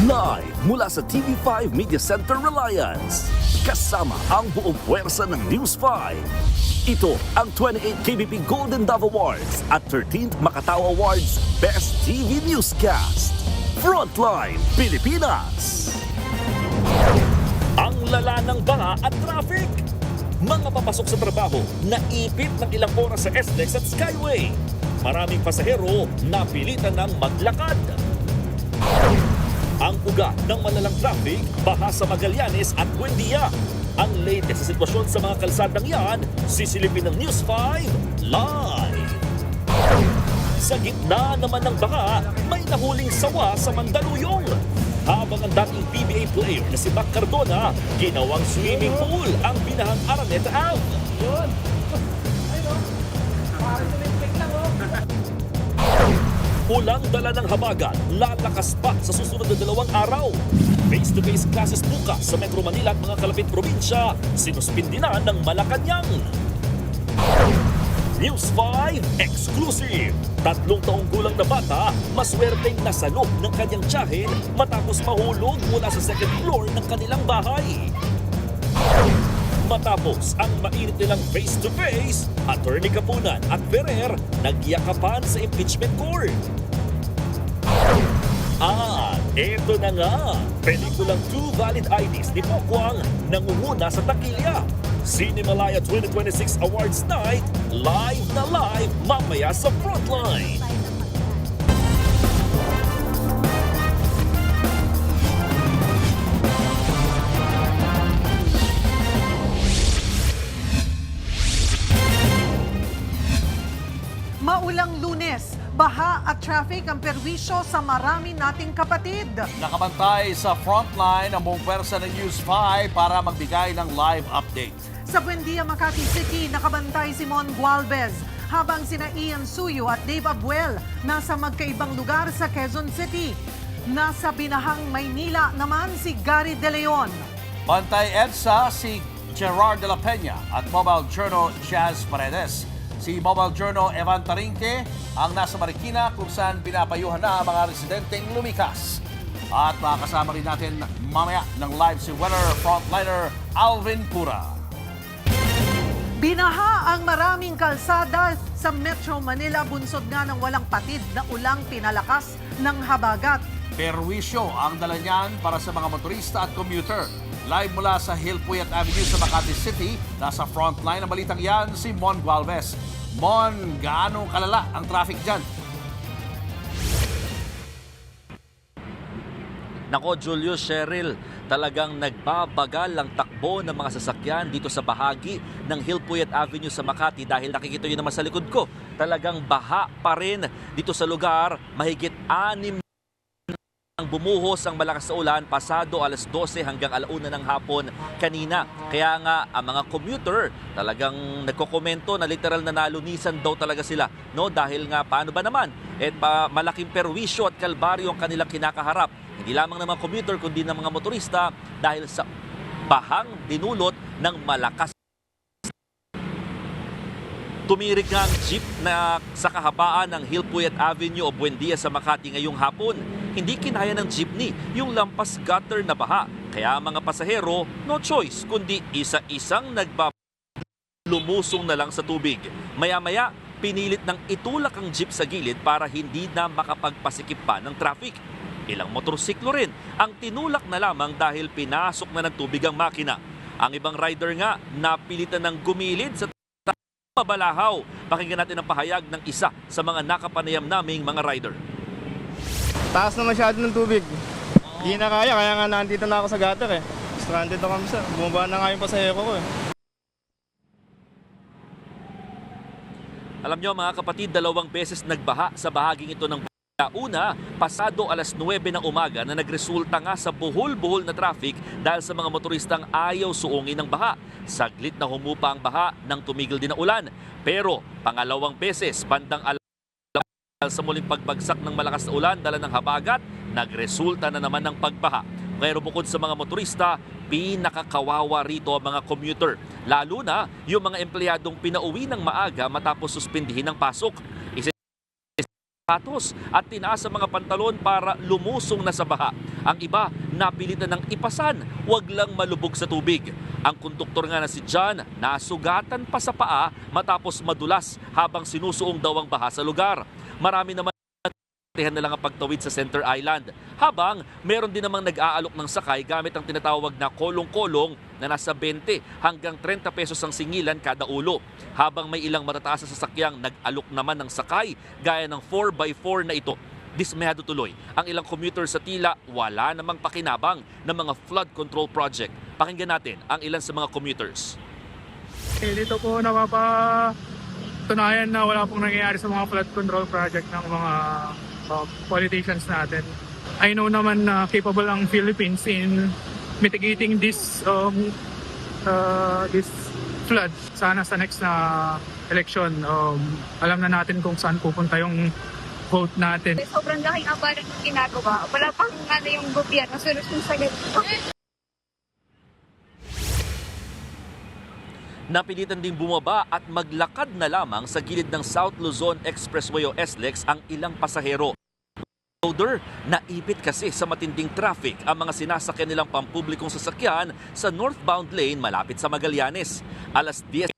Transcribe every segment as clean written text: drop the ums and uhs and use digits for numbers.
Live mula sa TV5 Media Center Reliance. Kasama ang buong puwersa ng News 5. Ito ang 28th KBP Golden Dove Awards at 13th Makatao Awards Best TV Newscast. Frontline Pilipinas. Ang lala ng baha at traffic. Mga papasok sa trabaho, naipit ng ilang oras sa SLEX at Skyway. Maraming pasahero napilitan ng maglakad. Ang ugat ng malalang traffic, baha sa Magallanes at Buendia. Ang latest sa sitwasyon sa mga kalsadang yan, sisilipin ng News 5 live. Sa gitna naman ng baha, may nahuling sawa sa Mandaluyong. Habang ang dating PBA player na si Mac Cardona, ginawang swimming pool ang binahang Araneta Ave. Ulang dala ng habagat, lalakas pa sa susunod na 2 araw. Face-to-face classes bukas sa Metro Manila at mga kalapit probinsya, sinuspindi na ng Malacanang. News 5 Exclusive. 3 taong gulang na bata, maswerteng nasalok ng kanyang tiyahin matapos mahulog mula sa second floor ng kanilang bahay. Matapos ang mainit nilang face-to-face, Attorney Capunan at Ferrer nagyakapan sa impeachment court. At eto na nga, pelikulang Two Valid IDs ni Pokwang nangunguna sa takilya. Cinemalaya 2026 Awards Night, live na live mamaya sa Frontline. Maulang Lunes, baha at traffic ang perwisyo sa marami nating kapatid. Nakabantay sa frontline ang buong pwersa ng News 5 para magbigay ng live update. Sa Buendia, Makati City, nakabantay si Mon Gualvez, habang sina Ian Suyo at Dave Abuel nasa magkaibang lugar sa Quezon City. Nasa Binahang, Maynila naman si Gary De Leon. Bantay EDSA si Gerard de la Peña at Mobile Journal Jazz Paredes. Si Mobile Journal Evan Tarinque ang nasa Marikina kung saan pinapayuhan na ang mga residenteng lumikas. At makakasama rin natin mamaya ng live si weather frontliner Alvin Pura. Binaha ang maraming kalsada sa Metro Manila, bunsod nga ng walang patid na ulang pinalakas ng habagat. Perwisyo ang dala niyan para sa mga motorista at commuter. Live mula sa Hillpuyat Avenue sa Makati City, nasa frontline ng balitang yan si Mon Gualvez. Mon, gaano kalala ang traffic dyan? Nako, Julius, Cheryl, talagang nagbabagal ang takbo ng mga sasakyan dito sa bahagi ng Hillpuyat Avenue sa Makati dahil nakikita nyo naman sa likod ko, talagang baha pa rin dito sa lugar. Mahigit 6 ang bumuhos ang malakas na ulan pasado alas 12 hanggang alauna ng hapon kanina. Kaya nga ang mga commuter talagang nagkokomento na literal na nalunisan daw talaga sila. No? Dahil nga paano ba naman? Malaking perwisyo at kalbaryo ang kanilang kinakaharap. Hindi lamang ng mga commuter kundi ng mga motorista dahil sa bahang dinulot ng malakas. Tumirik nga ang jeep na sa kahabaan ng Hillpuyat Avenue o Buendia sa Makati ngayong hapon. Hindi kinaya ng jeepney yung lampas gutter na baha. Kaya mga pasahero, no choice kundi isa-isang lumusong na lang sa tubig. Maya-maya, pinilit ng itulak ang jeep sa gilid para hindi na makapagpasikip pa ng traffic. Ilang motorsiklo rin ang tinulak na lamang dahil pinasok na ng tubig ang makina. Ang ibang rider nga napilitan ng gumilid sa mabalahaw. Pakinggan natin ang pahayag ng isa sa mga nakapanayam naming mga rider. Taas na masyado ng tubig. Hindi na kaya nga nandito na ako sa gutter eh. Stranded na kami sa, bumaba na nga yung pasahero ko eh. Alam nyo mga kapatid, 2 beses nagbaha sa bahaging ito ng una, pasado alas 9 ng umaga na nagresulta nga sa buhol-buhol na traffic dahil sa mga motoristang ayaw suungin ng baha. Saglit na humupa ang baha nang tumigil din ang ulan. Pero pangalawang beses, bandang sa muling pagbagsak ng malakas na ulan dala ng habagat, nagresulta na naman ng pagbaha. Pero bukod sa mga motorista, pinakakawawa rito ang mga commuter. Lalo na yung mga empleyadong pinauwi ng maaga matapos suspindihin ng pasok. sapatos at tinaas ang mga pantalon para lumusong na sa baha. Ang iba, napilitan ng ipasan, wag lang malubog sa tubig. Ang konduktor nga na si John, nasugatan pa sa paa matapos madulas habang sinusuong daw ang baha sa lugar. Marami naman na lang ang pagtawid sa Center Island. Habang meron din namang nag-aalok ng sakay gamit ang tinatawag na kolong-kolong na nasa 20 hanggang 30 pesos ang singilan kada ulo. Habang may ilang matataas na sasakyang nag-alok naman ng sakay gaya ng 4x4 na ito. Dismayado tuloy ang ilang commuter sa tila wala namang pakinabang ng mga flood control project. Pakinggan natin ang ilan sa mga commuters. Dito po napapatunayan na wala pong nangyayari sa mga flood control project ng mga politicians natin. I know naman na capable ang Philippines in mitigating this flood. Sana sa next na election, alam na natin kung saan pupunta yung vote natin. Sobrang laking abala ng ginagawa. Wala pang yung gobyerno solusyon sa ganito. Napilitan ding bumaba at maglakad na lamang sa gilid ng South Luzon Expressway o SLEX ang ilang pasahero. Loader, naipit kasi sa matinding traffic ang mga sinasakyan nilang pampublikong sasakyan sa northbound lane malapit sa Magallanes. Alas 10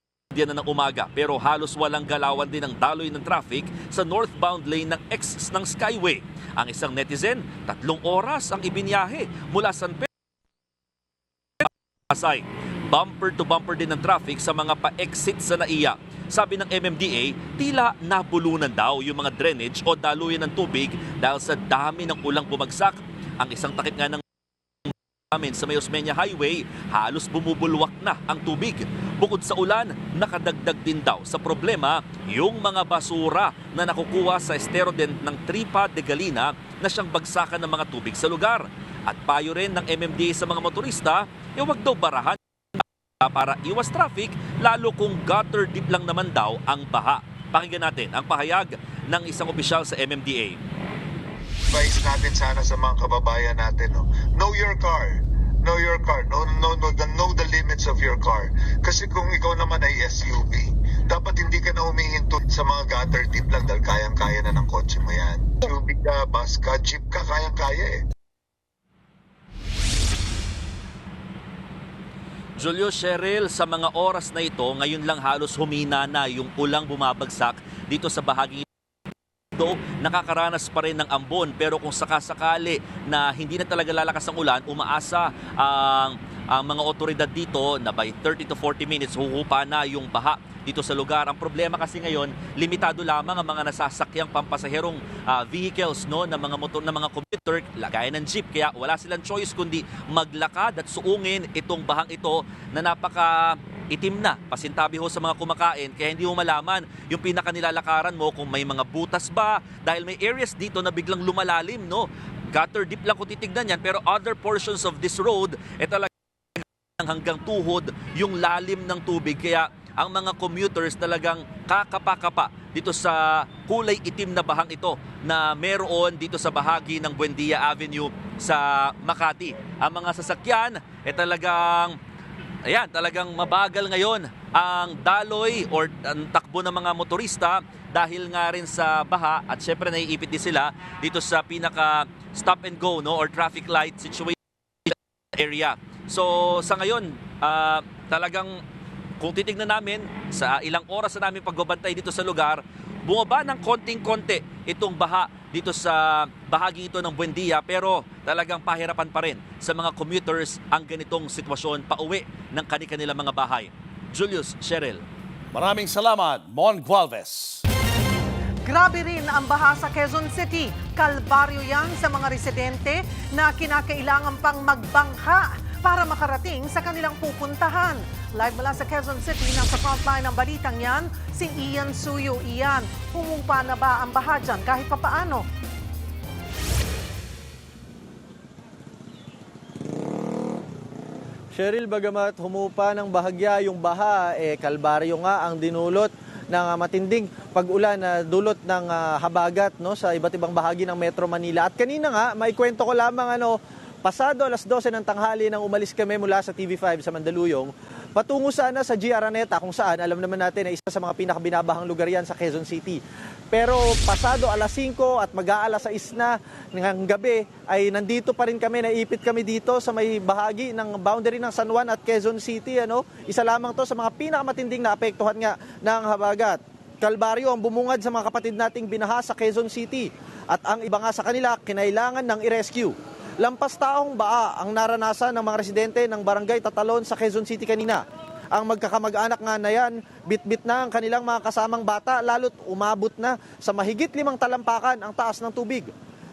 na ng umaga pero halos walang galawan din ang daloy ng traffic sa northbound lane ng ng Skyway. Ang isang netizen, 3 oras ang ibinyahe mula San Pedro Pasay. Bumper to bumper din ng traffic sa mga pa-exit sa NAIA. Sabi ng MMDA, tila nabulunan daw yung mga drainage o daluyan ng tubig dahil sa dami ng ulang bumagsak. Ang isang takip nga ng amin sa May Osmeña Highway, halos bumubulwak na ang tubig. Bukod sa ulan, nakadagdag din daw sa problema yung mga basura na nakukuha sa estero din ng Tripa de Galina na siyang bagsakan ng mga tubig sa lugar. At payo rin ng MMDA sa mga motorista, huwag daw barahan para iwas traffic, lalo kung gutter deep lang naman daw ang baha. Pakinggan natin ang pahayag ng isang opisyal sa MMDA. Advice natin sana sa mga kababayan natin, no? Know your car. Know your car. Know the limits of your car. Kasi kung ikaw naman ay SUV, dapat hindi ka na humihinto sa mga gutter deep lang dahil kayang-kaya na ng kotse mo yan. SUV ka, bus ka, jeep ka, kayang-kaya eh. Julio, Cheryl, sa mga oras na ito, ngayon lang halos humina na yung ulang bumabagsak dito sa bahagi ito. Nakakaranas pa rin ng ambon pero kung sakasakali na hindi na talaga lalakas ang ulan, umaasa ang mga otoridad dito na by 30 to 40 minutes huhupa na yung baha dito sa lugar. Ang problema kasi ngayon, limitado lamang ang mga nasasakyang pampasaherong vehicles, no, ng mga motor, ng mga commuter, lagay ng jeep. Kaya wala silang choice kundi maglakad at suungin itong bahang ito na napaka itim na, pasintabi ho sa mga kumakain. Kaya hindi mo malaman yung pinakanilalakaran mo kung may mga butas ba, dahil may areas dito na biglang lumalalim, no. Gutter deep lang kung titignan yan, pero other portions of this road, talaga hanggang tuhod yung lalim ng tubig. Kaya ang mga commuters talagang kakapa-kapa dito sa kulay itim na bahang ito na meron dito sa bahagi ng Buendia Avenue sa Makati. Ang mga sasakyan talagang mabagal ngayon ang daloy or ang takbo ng mga motorista dahil nga rin sa baha at syempre naiipit din sila dito sa pinaka stop and go, no, or traffic light situation area. So sa ngayon talagang kung titignan namin sa ilang oras na namin pagbabantay dito sa lugar, bumaba ng konting-konti itong baha dito sa bahaging ito ng Buendia, pero talagang pahirapan pa rin sa mga commuters ang ganitong sitwasyon pauwi ng kani-kanilang mga bahay. Julius, Cheryl. Maraming salamat, Mon Gualvez. Grabe rin ang baha sa Quezon City. Kalbaryo yan sa mga residente na kinakailangan pang magbangka para makarating sa kanilang pupuntahan. Live mula sa Quezon City, nasa frontline ng balitang yan, si Ian Suyo. Ian, humupa na ba ang baha dyan kahit papaano? Cheryl, bagamat humupa ng bahagya yung baha, kalbaryo nga ang dinulot ng matinding pag-ulan na dulot ng habagat, no, sa iba't ibang bahagi ng Metro Manila. At kanina nga, maikwento ko lamang pasado alas 12 ng tanghali nang umalis kami mula sa TV5 sa Mandaluyong, patungo sana sa G. Araneta kung saan alam naman natin na isa sa mga pinakabinabahang lugar yan sa Quezon City. Pero pasado alas 5 at mag-aalas 6 na ng gabi ay nandito pa rin kami, naipit kami dito sa may bahagi ng boundary ng San Juan at Quezon City. Isa lamang to sa mga pinakamatinding naapektuhan nga ng habagat. Kalbaryo ang bumungad sa mga kapatid nating binaha sa Quezon City at ang iba nga sa kanila kinailangan ng i-rescue. Lampas taong baa ang naranasan ng mga residente ng Barangay Tatalon sa Quezon City kanina. Ang magkakamag-anak nga na yan, bit-bit na ang kanilang mga kasamang bata, lalo't umabot na sa mahigit 5 talampakan ang taas ng tubig.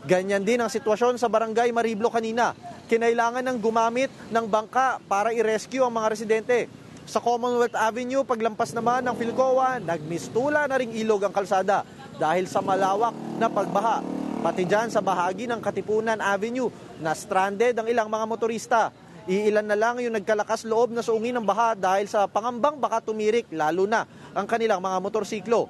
Ganyan din ang sitwasyon sa Barangay Mariblo kanina. Kinailangan ng gumamit ng bangka para i-rescue ang mga residente. Sa Commonwealth Avenue, paglampas naman ng Philcoa, nagmistula na ring ilog ang kalsada dahil sa malawak na pagbaha. Pati dyan sa bahagi ng Katipunan Avenue, na stranded ang ilang mga motorista. Iilan na lang yung nagkalakas loob na suungin ng baha dahil sa pangambang baka tumirik, lalo na ang kanilang mga motorsiklo.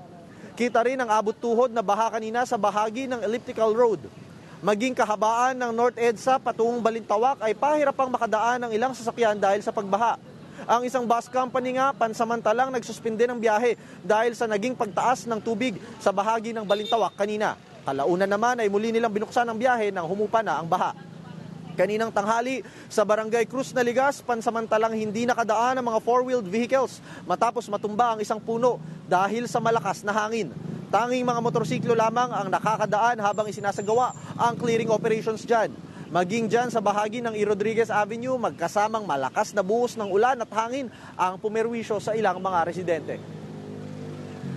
Kita rin ang abot tuhod na baha kanina sa bahagi ng Elliptical Road. Maging kahabaan ng North EDSA patungong Balintawak ay pahirapang makadaan ng ilang sasakyan dahil sa pagbaha. Ang isang bus company nga pansamantalang nagsuspinde ng biyahe dahil sa naging pagtaas ng tubig sa bahagi ng Balintawak kanina. Kalaunan naman ay muli nilang binuksan ang biyahe nang humupa na ang baha. Kaninang tanghali sa Barangay Cruz Naligas, pansamantalang hindi nakadaan ang mga four-wheeled vehicles matapos matumba ang isang puno dahil sa malakas na hangin. Tanging mga motorsiklo lamang ang nakakadaan habang isinasagawa ang clearing operations dyan. Maging dyan sa bahagi ng E. Rodriguez Avenue, magkasamang malakas na buhos ng ulan at hangin ang pumerwisyo sa ilang mga residente.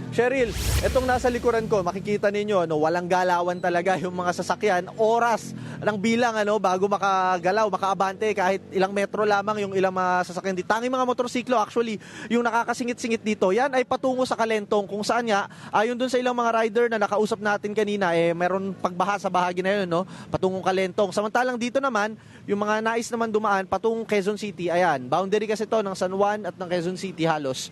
Cheryl, itong nasa likuran ko, makikita ninyo, walang galawan talaga yung mga sasakyan. Oras ng bilang bago makagalaw, makaabante, kahit ilang metro lamang yung ilang mga sasakyan. Tanging mga motorsiklo, actually, yung nakakasingit-singit dito, yan ay patungo sa Kalentong, kung saan nga, ayon dun sa ilang mga rider na nakausap natin kanina, meron pagbaha sa bahagi na yun, patungong Kalentong. Samantalang dito naman, yung mga nais naman dumaan, patungong Quezon City, ayan, boundary kasi to ng San Juan at ng Quezon City halos.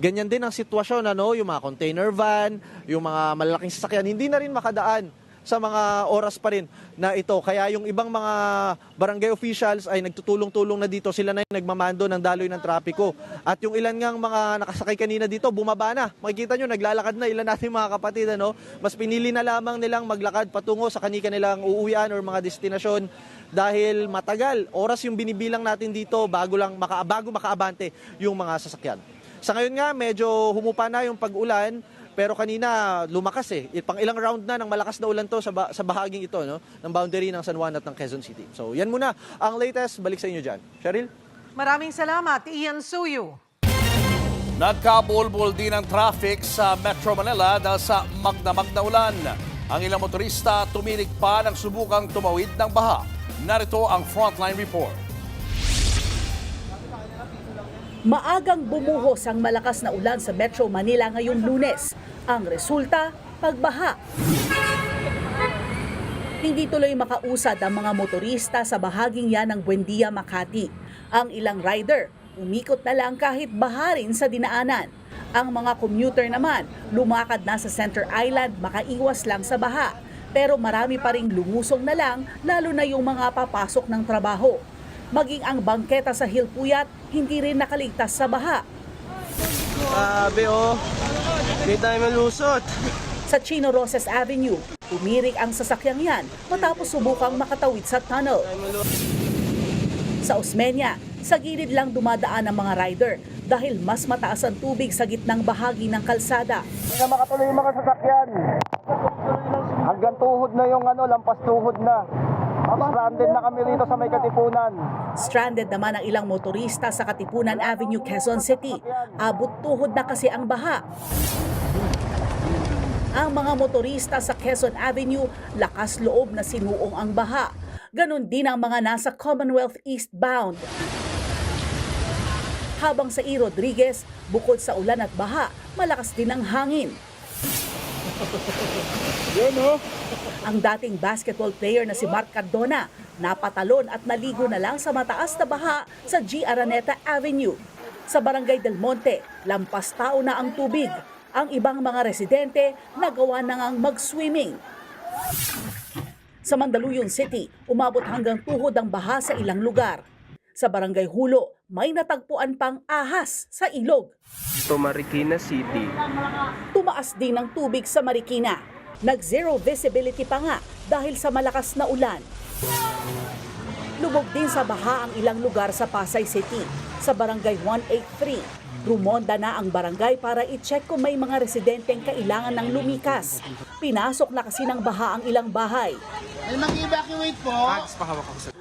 Ganyan din ang sitwasyon, yung mga container van, yung mga malalaking sasakyan, hindi na rin makadaan sa mga oras pa rin na ito. Kaya yung ibang mga barangay officials ay nagtutulong-tulong na dito. Sila na yung nagmamando ng daloy ng trapiko. At yung ilan ngang mga nakasakay kanina dito, bumaba na. Makikita nyo, naglalakad na ilan natin mga kapatid. Mas pinili na lamang nilang maglakad patungo sa kanilang uuwian or mga destinasyon dahil matagal. Oras yung binibilang natin dito bago makaabante yung mga sasakyan. Sa ngayon nga, medyo humupa na yung pag-ulan, pero kanina lumakas Pang ilang round na ng malakas na ulan to sa bahaging ito, ng boundary ng San Juan at ng Quezon City. So yan muna ang latest. Balik sa inyo dyan. Cheryl? Maraming salamat, Ian Suyu. Nagkabulbul din ang traffic sa Metro Manila dahil sa magdamag na ulan. Ang ilang motorista tuminig pa ng subukang tumawid ng baha. Narito ang Frontline Report. Maagang bumuhos ang malakas na ulan sa Metro Manila ngayong Lunes. Ang resulta, pagbaha. Hindi tuloy makausad ang mga motorista sa bahaging yan ng Buendia, Makati. Ang ilang rider, umikot na lang kahit baha rin sa dinaanan. Ang mga commuter naman, lumakad na sa Center Island, makaiwas lang sa baha. Pero marami pa ring lumusong na lang, lalo na yung mga papasok ng trabaho. Maging ang bangketa sa Hilpuyat, hindi rin nakaligtas sa baha. Sabi hindi tayo malusot. Sa Chino Roses Avenue, tumirik ang sasakyang yan matapos subukang makatawid sa tunnel. Sa Osmeña, sa gilid lang dumadaan ang mga rider dahil mas mataas ang tubig sa gitnang bahagi ng kalsada. Hindi na makatuloy yung mga sasakyan. Hanggang tuhod na yung lampas tuhod na. Stranded na kami rito sa may Katipunan. Stranded naman ang ilang motorista sa Katipunan Avenue, Quezon City. Abot tuhod na kasi ang baha. Ang mga motorista sa Quezon Avenue, lakas loob na sinuong ang baha. Ganon din ang mga nasa Commonwealth eastbound. Habang sa E. Rodriguez, bukod sa ulan at baha, malakas din ang hangin. Ang dating basketball player na si Mark Cardona, napatalon at naligo na lang sa mataas na baha sa G. Araneta Avenue. Sa Barangay Del Monte, lampas tao na ang tubig. Ang ibang mga residente nagawa na ngang mag-swimming. Sa Mandaluyong City, umabot hanggang tuhod ang baha sa ilang lugar. Sa Barangay Hulo, may natagpuan pang ahas sa ilog. Marikina City. Tumaas din ang tubig sa Marikina. Nag-zero visibility pa nga dahil sa malakas na ulan. Lubog din sa baha ang ilang lugar sa Pasay City. Sa Barangay 183, rumonda na ang barangay para i-check kung may mga residenteng kailangan ng lumikas. Pinasok na kasi ng baha ang ilang bahay. Mag-evacuate po.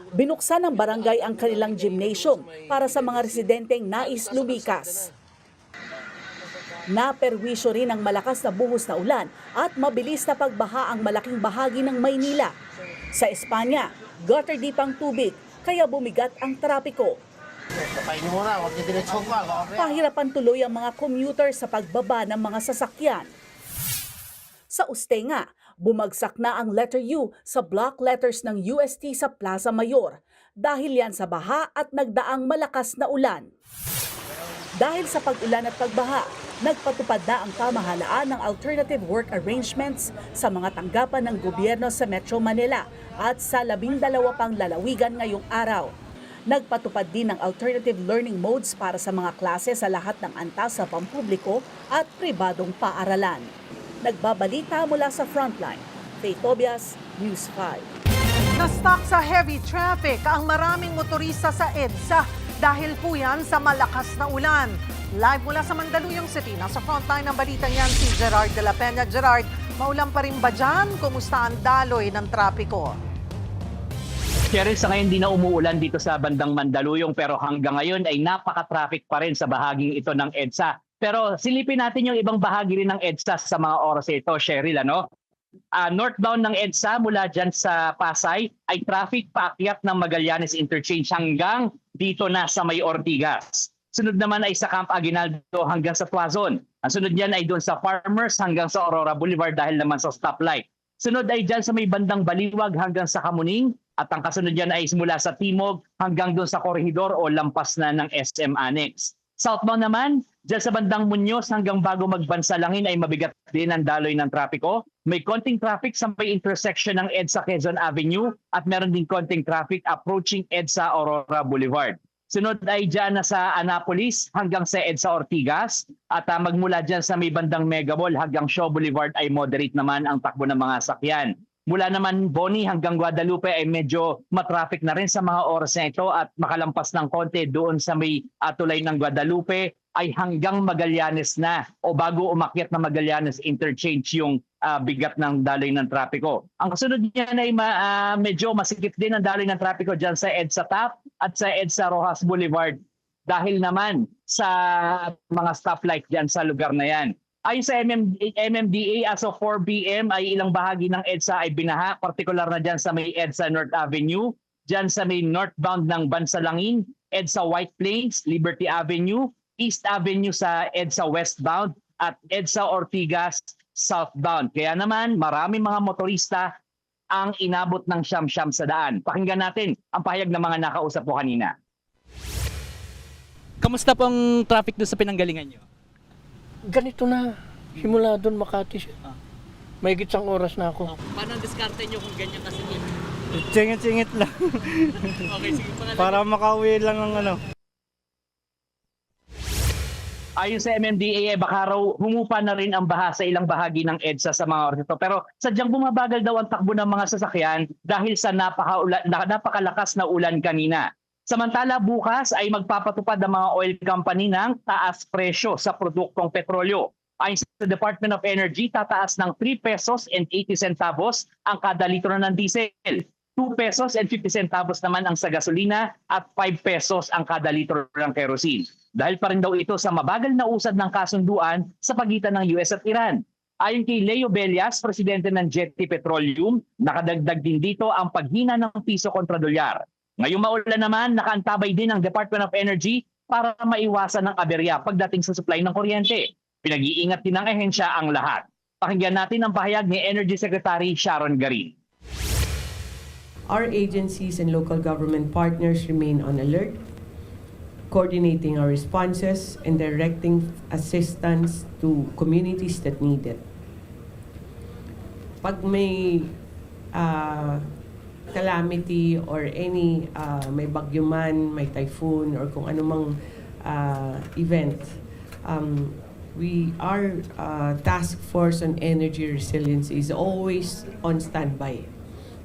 Binuksan ng barangay ang kanilang gymnasium para sa mga residenteng nais lumikas. Naperwisyo rin ang malakas na buhos na ulan at mabilis na pagbaha ang malaking bahagi ng Maynila. Sa Espanya, gutter deep ang tubig, kaya bumigat ang trapiko. Pahirapan tuloy ang mga commuter sa pagbaba ng mga sasakyan. Sa Ustenga, bumagsak na ang letter U sa block letters ng UST sa Plaza Mayor dahil yan sa baha at nagdaang malakas na ulan. Dahil sa pag-ulan at pagbaha, nagpatupad na ang pamahalaan ng alternative work arrangements sa mga tanggapan ng gobyerno sa Metro Manila at sa 12 pang lalawigan ngayong araw. Nagpatupad din ng alternative learning modes para sa mga klase sa lahat ng antas sa pampubliko at pribadong paaralan. Nagbabalita mula sa Frontline, Faith Tobias, News 5. Na-stuck sa heavy traffic ang maraming motorista sa EDSA dahil po yan sa malakas na ulan. Live mula sa Mandaluyong City, nasa frontline ng balitang yan si Gerard de la Peña. Gerard, maulan pa rin ba dyan? Kumusta ang daloy ng trapiko? Cheryl, sa ngayon di na umuulan dito sa bandang Mandaluyong pero hanggang ngayon ay napaka-traffic pa rin sa bahaging ito ng EDSA. Pero silipin natin yung ibang bahagi rin ng EDSA sa mga oras ito, Cheryl. Northbound ng EDSA mula dyan sa Pasay ay traffic paakyat ng Magallanes Interchange hanggang dito na sa May Ortigas. Sunod naman ay sa Camp Aguinaldo hanggang sa Tuazon. Ang sunod niyan ay doon sa Farmers hanggang sa Aurora Boulevard dahil naman sa stoplight. Sunod ay dyan sa may bandang Baliwag hanggang sa Kamuning. At ang kasunod yan ay mula sa Timog hanggang doon sa Corregidor o lampas na ng SM Annex. Southbound naman, dyan sa bandang Muñoz hanggang bago magbansalangin ay mabigat din ang daloy ng trapiko. May konting traffic sa may intersection ng EDSA Quezon Avenue at meron din konting traffic approaching EDSA Aurora Boulevard. Sunod ay dyan na sa Annapolis hanggang sa EDSA Ortigas at magmula dyan sa may bandang Megaball hanggang Shaw Boulevard ay moderate naman ang takbo ng mga sakyan. Mula naman Boni hanggang Guadalupe ay medyo matraffic na rin sa mga oras na ito at makalampas ng konti doon sa may tulay ng Guadalupe ay hanggang Magallanes na o bago umakyat na Magallanes Interchange yung bigat ng daloy ng trapiko. Ang kasunod niyan ay medyo masikip din ang daloy ng trapiko dyan sa EDSA TAP at sa EDSA Rojas Boulevard dahil naman sa mga stoplight dyan sa lugar na yan. Ayon sa MMDA, as of 4 p.m. ay ilang bahagi ng EDSA ay binaha, partikular na dyan sa may EDSA North Avenue, dyan sa may northbound ng Bansalangin, EDSA White Plains, Liberty Avenue, East Avenue sa EDSA westbound, at EDSA Ortigas southbound. Kaya naman, maraming mga motorista ang inabot ng siyam-siyam sa daan. Pakinggan natin ang pahayag ng mga nakausap po kanina. Kamusta pong traffic doon sa pinanggalingan nyo? Ganito na. Simula doon Makati siya. May gitsang oras na ako. Paano ang diskarte nyo kung ganyan kasingit? Singit-singit lang. Okay, sige pangalan. Para makauwi lang ng Ayon sa MMDA, baka raw humupa na rin ang baha sa ilang bahagi ng EDSA sa mga oras ito. Pero sadyang bumabagal daw ang takbo ng mga sasakyan dahil sa napakalakas na ulan kanina. Samantala bukas ay magpapatupad ang mga oil company ng taas presyo sa produktong petrolyo. Ayon sa Department of Energy, tataas ng 3 pesos and 80 centavos ang kada litro ng diesel. 2 pesos and 50 centavos naman ang sa gasolina at 5 pesos ang kada litro ng kerosene. Dahil pa rin daw ito sa mabagal na usad ng kasunduan sa pagitan ng US at Iran. Ayon kay Leo Bellas, presidente ng Jetty Petroleum, nakadagdag din dito ang paghina ng piso kontra dolyar. Ngayong maulan naman, nakaantabay din ang Department of Energy para maiwasan ng aberya pagdating sa supply ng kuryente. Pinag-iingat din ng ehensya ang lahat. Pakinggan natin ang pahayag ni Energy Secretary Sharon Garin. Our agencies and local government partners remain on alert, coordinating our responses and directing assistance to communities that need it. Pag may calamity or any may bagyo man, may typhoon or kung anumang event, our task force on energy resilience is always on standby.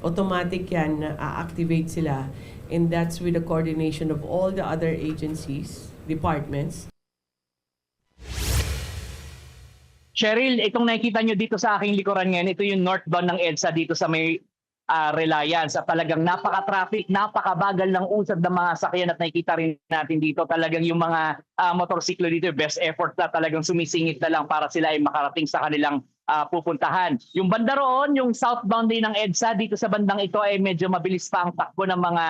Automatic yan na activate sila, and that's with the coordination of all the other agencies, departments. Cheryl, itong nakikita nyo dito sa aking likuran ngayon, ito yung northbound ng EDSA dito sa may Reliance. At talagang napaka-traffic, napakabagal ng usad ng mga sakyan at nakikita rin natin dito. Talagang yung mga motorsiklo dito, best effort na talagang sumisingit na lang para sila ay makarating sa kanilang pupuntahan. Yung banda roon, yung southbound din ng EDSA, dito sa bandang ito ay medyo mabilis pa ang takbo ng mga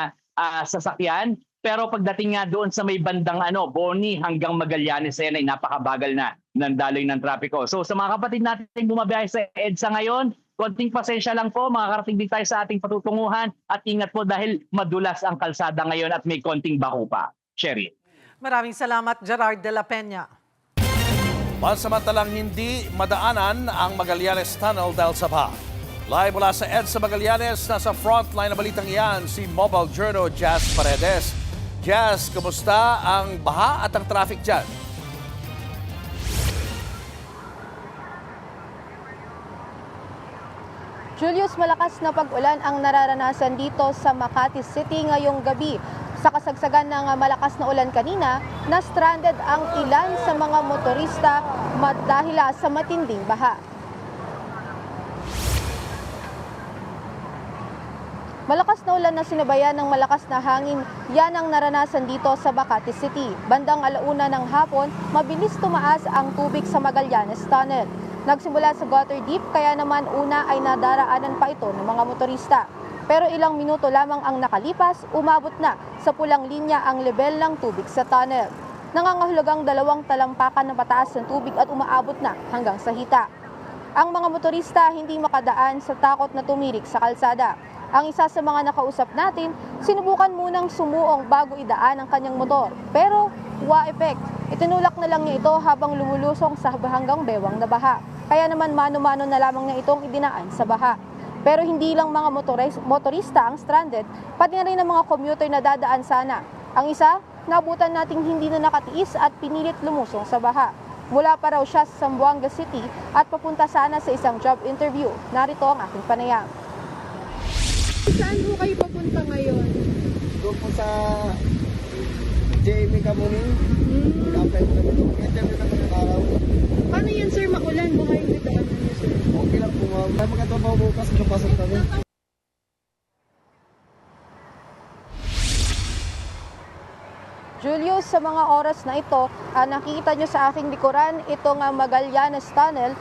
sasakyan. Pero pagdating nga doon sa may bandang Boni hanggang Magallanes, ay napakabagal na ng daloy ng trapiko. So sa mga kapatid natin bumabiyahe sa EDSA ngayon, konting pasensya lang po, makakarating din tayo sa ating patutunguhan at ingat po dahil madulas ang kalsada ngayon at may konting bako pa. Sherry. Maraming salamat, Gerard de la Peña. Pansamantalang hindi madaanan ang Magallanes Tunnel dahil sa baha. Live mula sa EDSA Magallanes, nasa frontline na balitang iyan si Mobile Journal Jazz Paredes. Jazz, kumusta ang baha at ang traffic dyan? Julius, malakas na pag-ulan ang nararanasan dito sa Makati City ngayong gabi. Sa kasagsagan ng malakas na ulan kanina, na-stranded ang ilan sa mga motorista dahil sa matinding baha. Malakas na ulan na sinabayan ng malakas na hangin, yan ang naranasan dito sa Makati City. Bandang 1:00 ng hapon, mabilis tumaas ang tubig sa Magallanes Tunnel. Nagsimula sa gutter deep, kaya naman una ay nadaraanan pa ito ng mga motorista. Pero ilang minuto lamang ang nakalipas, umabot na sa pulang linya ang level ng tubig sa tunnel. Nangangahulugang 2 talampakan na pataas ng tubig at umaabot na hanggang sa hita. Ang mga motorista hindi makadaan sa takot na tumirik sa kalsada. Ang isa sa mga nakausap natin, sinubukan munang sumuong bago idaan ang kanyang motor. Pero, wa-effect. Itinulak na lang niya ito habang lumulusong sa hanggang bewang na baha. Kaya naman mano-mano na lamang niya itong idinaan sa baha. Pero hindi lang mga motorista ang stranded, pati na rin ang mga commuter na dadaan sana. Ang isa, nabutan nating hindi na nakatiis at pinilit lumusong sa baha. Mula pa raw siya sa Zamboanga City at papunta sana sa isang job interview. Narito ang aking panayam. Saan po kayo papunta ngayon? Doon po sa JME Kamuning. Mag-apply po naman doon. Interview naman ng araw. Paano yan, sir? Makulan. Baka yung daan niyo, sir? Okay lang po, ma'am. Magkatrabaho bukas. Magpasok kami. Julius, sa mga oras na ito, nakikita nyo sa aking likuran, itong Magallanes Tunnel,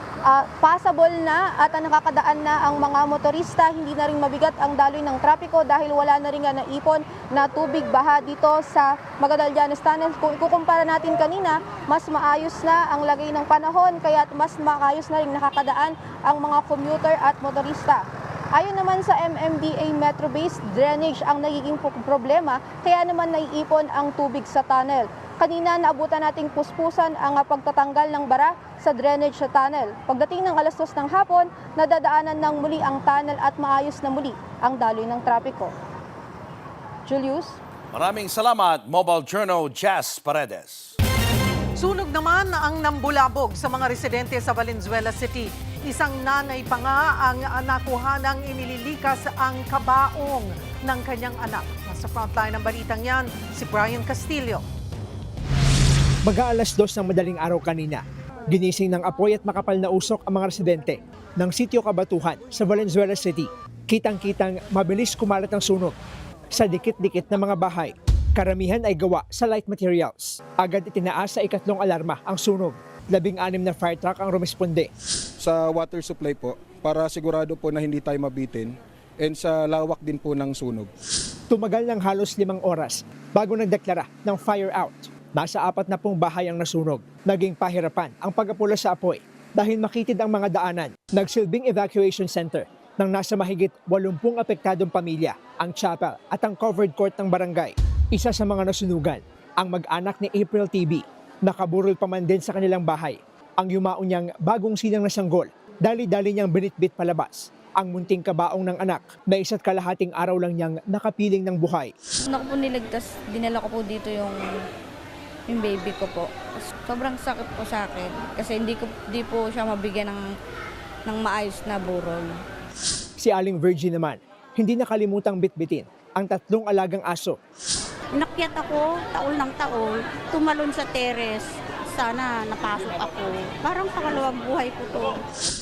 passable na at nakakadaan na ang mga motorista. Hindi na rin mabigat ang daloy ng trapiko dahil wala na rin naipon na tubig baha dito sa Magallanes Tunnel. Kung ikukumpara natin kanina, mas maayos na ang lagay ng panahon, kaya mas maayos na rin nakakadaan ang mga commuter at motorista. Ayon naman sa MMDA Metro-based, drainage ang nagiging problema, kaya naman naiipon ang tubig sa tunnel. Kanina naabutan nating puspusan ang pagtatanggal ng bara sa drainage sa tunnel. Pagdating ng 2:00 ng hapon, nadadaanan ng muli ang tunnel at maayos na muli ang daloy ng trapiko. Julius? Maraming salamat, Mobile Journal Jazz Paredes. Sunog naman ang nambulabog sa mga residente sa Valenzuela City. Isang nanay pa nga ang nakuha ng inililikas ang kabaong ng kanyang anak. Nasa frontline ng balitang yan, si Brian Castillo. Mag-aalas 2 ng madaling araw kanina, ginising ng apoy at makapal na usok ang mga residente ng Sitio Kabatuhan sa Valenzuela City. Kitang-kitang mabilis kumalat ang sunog sa dikit-dikit na mga bahay. Karamihan ay gawa sa light materials. Agad itinaas sa 2nd alarma ang sunog. 16 na fire truck ang rumisponde. Sa water supply po, para sigurado po na hindi tayo mabitin, and sa lawak din po ng sunog. Tumagal ng halos 5 oras bago nagdeklara ng fire out. Nasa 40 bahay ang nasunog. Naging pahirapan ang pag-apula sa apoy dahil makitid ang mga daanan. Nagsilbing evacuation center ng nasa mahigit 80 apektadong pamilya ang chapel at ang covered court ng barangay. Isa sa mga nasunugan, ang mag-anak ni April TV. Nakaburol pa man din sa kanilang bahay. Ang yumao niyang bagong silang na sanggol, dali-dali niyang binitbit palabas. ang munting kabaong ng anak na 1.5 araw lang niyang nakapiling ng buhay. Una ko po niligtas, dinala ko po dito yung baby ko po. Sobrang sakit po sa akin kasi di po siya mabigyan ng maayos na burol. Si Aling Virgie naman, hindi nakalimutang bitbitin ang 3 alagang aso. Inakyat ako, taol ng taol, tumalon sa teres. Sana napasok ako. Parang pangalawang buhay po to.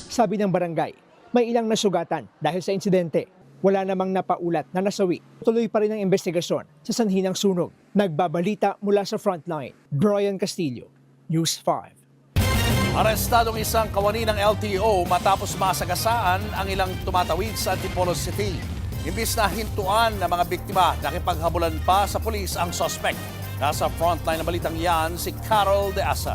Sabi ng barangay, may ilang nasugatan dahil sa insidente. Wala namang napaulat na nasawi. Tuloy pa rin ang investigasyon sa sanhi ng sunog. Nagbabalita mula sa frontline. Brian Castillo, News 5. Arestadong isang kawani ng LTO matapos masagasaan ang ilang tumatawid sa Antipolo City. Imbis na hintuan ng mga biktima, nakipaghabulan pa sa pulis ang suspect. Nasa frontline ng balitang yan si Carol De Asa.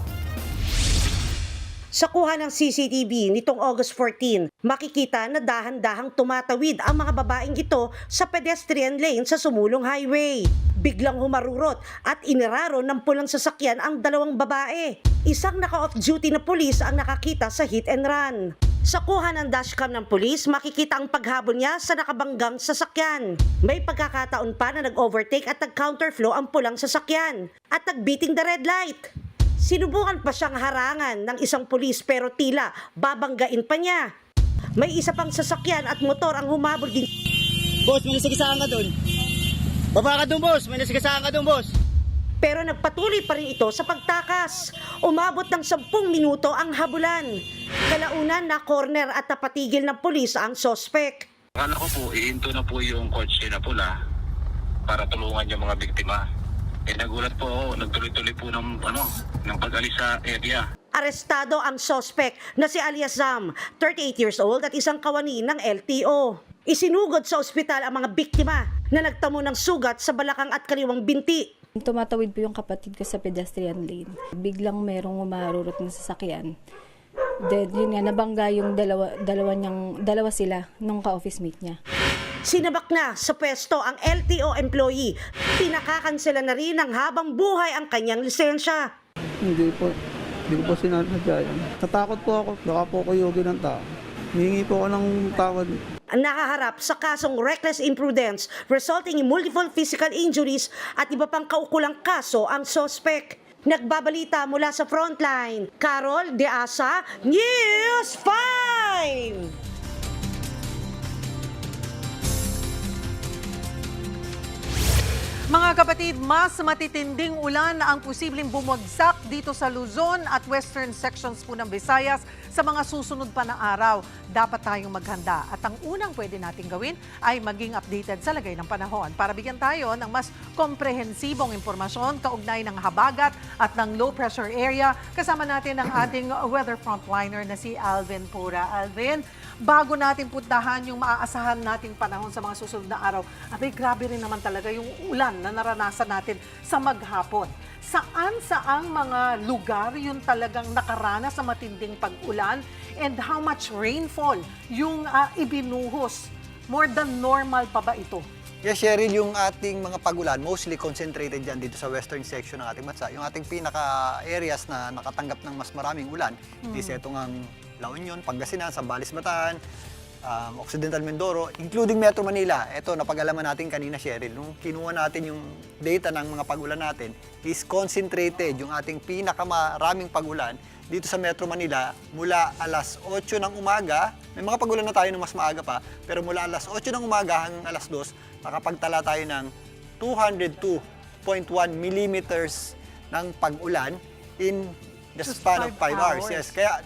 Sa kuha ng CCTV nitong August 14, makikita na dahan-dahang tumatawid ang mga babaeng ito sa pedestrian lane sa Sumulong Highway. Biglang humarurot at iniraro ng pulang sasakyan ang 2 babae. Isang naka-off-duty na pulis ang nakakita sa hit and run. Sa kuha ng dashcam ng pulis, makikita ang paghabol niya sa nakabanggang sasakyan. May pagkakataon pa na nag-overtake at nag-counterflow ang pulang sasakyan at nag-beating the red light. Sinubukan pa siyang harangan ng isang pulis pero tila babanggain pa niya. May isa pang sasakyan at motor ang humabol din. Boss, may nasigasaan ka doon. Baba ka doon, boss. May nasigasaan ka doon, boss. Pero nagpatuloy pa rin ito sa pagtakas. Umabot ng 10 minuto ang habulan. Kalaunan na corner at napatigil ng pulis ang sospek. Akala ko po, ihinto na po yung kotse na pula para tulungan yung mga biktima. Nagulat po ako, nagtuloy-tuloy po ng pag-alis sa area. Arestado ang sospek na si Alias Zam, 38 years old at isang kawani ng LTO. Isinugod sa ospital ang mga biktima na nagtamo ng sugat sa balakang at kaliwang binti. Tumatawid po yung kapatid ko sa pedestrian lane. Biglang merong umarurot na sasakyan. Then yun nga, nabangga yung dalawa sila nung ka-office mate niya. Sinabak na sa pwesto ang LTO employee. Pinakakansela na rin ng habang buhay ang kanyang lisensya. Hindi po. Hindi ko po sinasadya yan. Natakot po ako. Baka po ko yogi ng tao. Hihingi po ako ng tawad. Nakaharap sa kasong reckless imprudence resulting in multiple physical injuries at iba pang kaukulang kaso ang sospek. Nagbabalita mula sa frontline. Carol De Asa, News 5! Mga kapatid, mas matitinding ulan ang posibleng bumagsak dito sa Luzon at western sections po ng Visayas sa mga susunod pa na araw. Dapat tayong maghanda at ang unang pwede nating gawin ay maging updated sa lagay ng panahon para bigyan tayo ng mas komprehensibong impormasyon kaugnay ng habagat at ng low pressure area. Kasama natin ang ating weather frontliner na si Alvin Pura. Alvin, bago natin puntahan yung maaasahan nating panahon sa mga susunod na araw, abay grabe rin naman talaga yung ulan na naranasan natin sa maghapon. Saan-saang mga lugar yung talagang nakaranas sa matinding pag-ulan and how much rainfall yung ibinuhos? More than normal pa ba ito? Yes, Cheryl, yung ating mga pag-ulan, mostly concentrated dyan dito sa western section ng ating bansa. Yung ating pinaka-areas na nakatanggap ng mas maraming ulan, is itong ang La Union, Pangasinan, Zambales, Bataan, Occidental Mindoro, including Metro Manila. Ito, napag-alaman natin kanina, Cheryl. Nung kinuha natin yung data ng mga pag-ulan natin, is concentrated yung ating pinakamaraming pag-ulan dito sa Metro Manila mula alas 8 ng umaga. May mga pag-ulan na tayo ng mas maaga pa, pero mula alas 8 ng umaga hanggang alas 2, nakapagtala tayo ng 202.1 millimeters ng pag-ulan in the span of 5 hours. Yes, kaya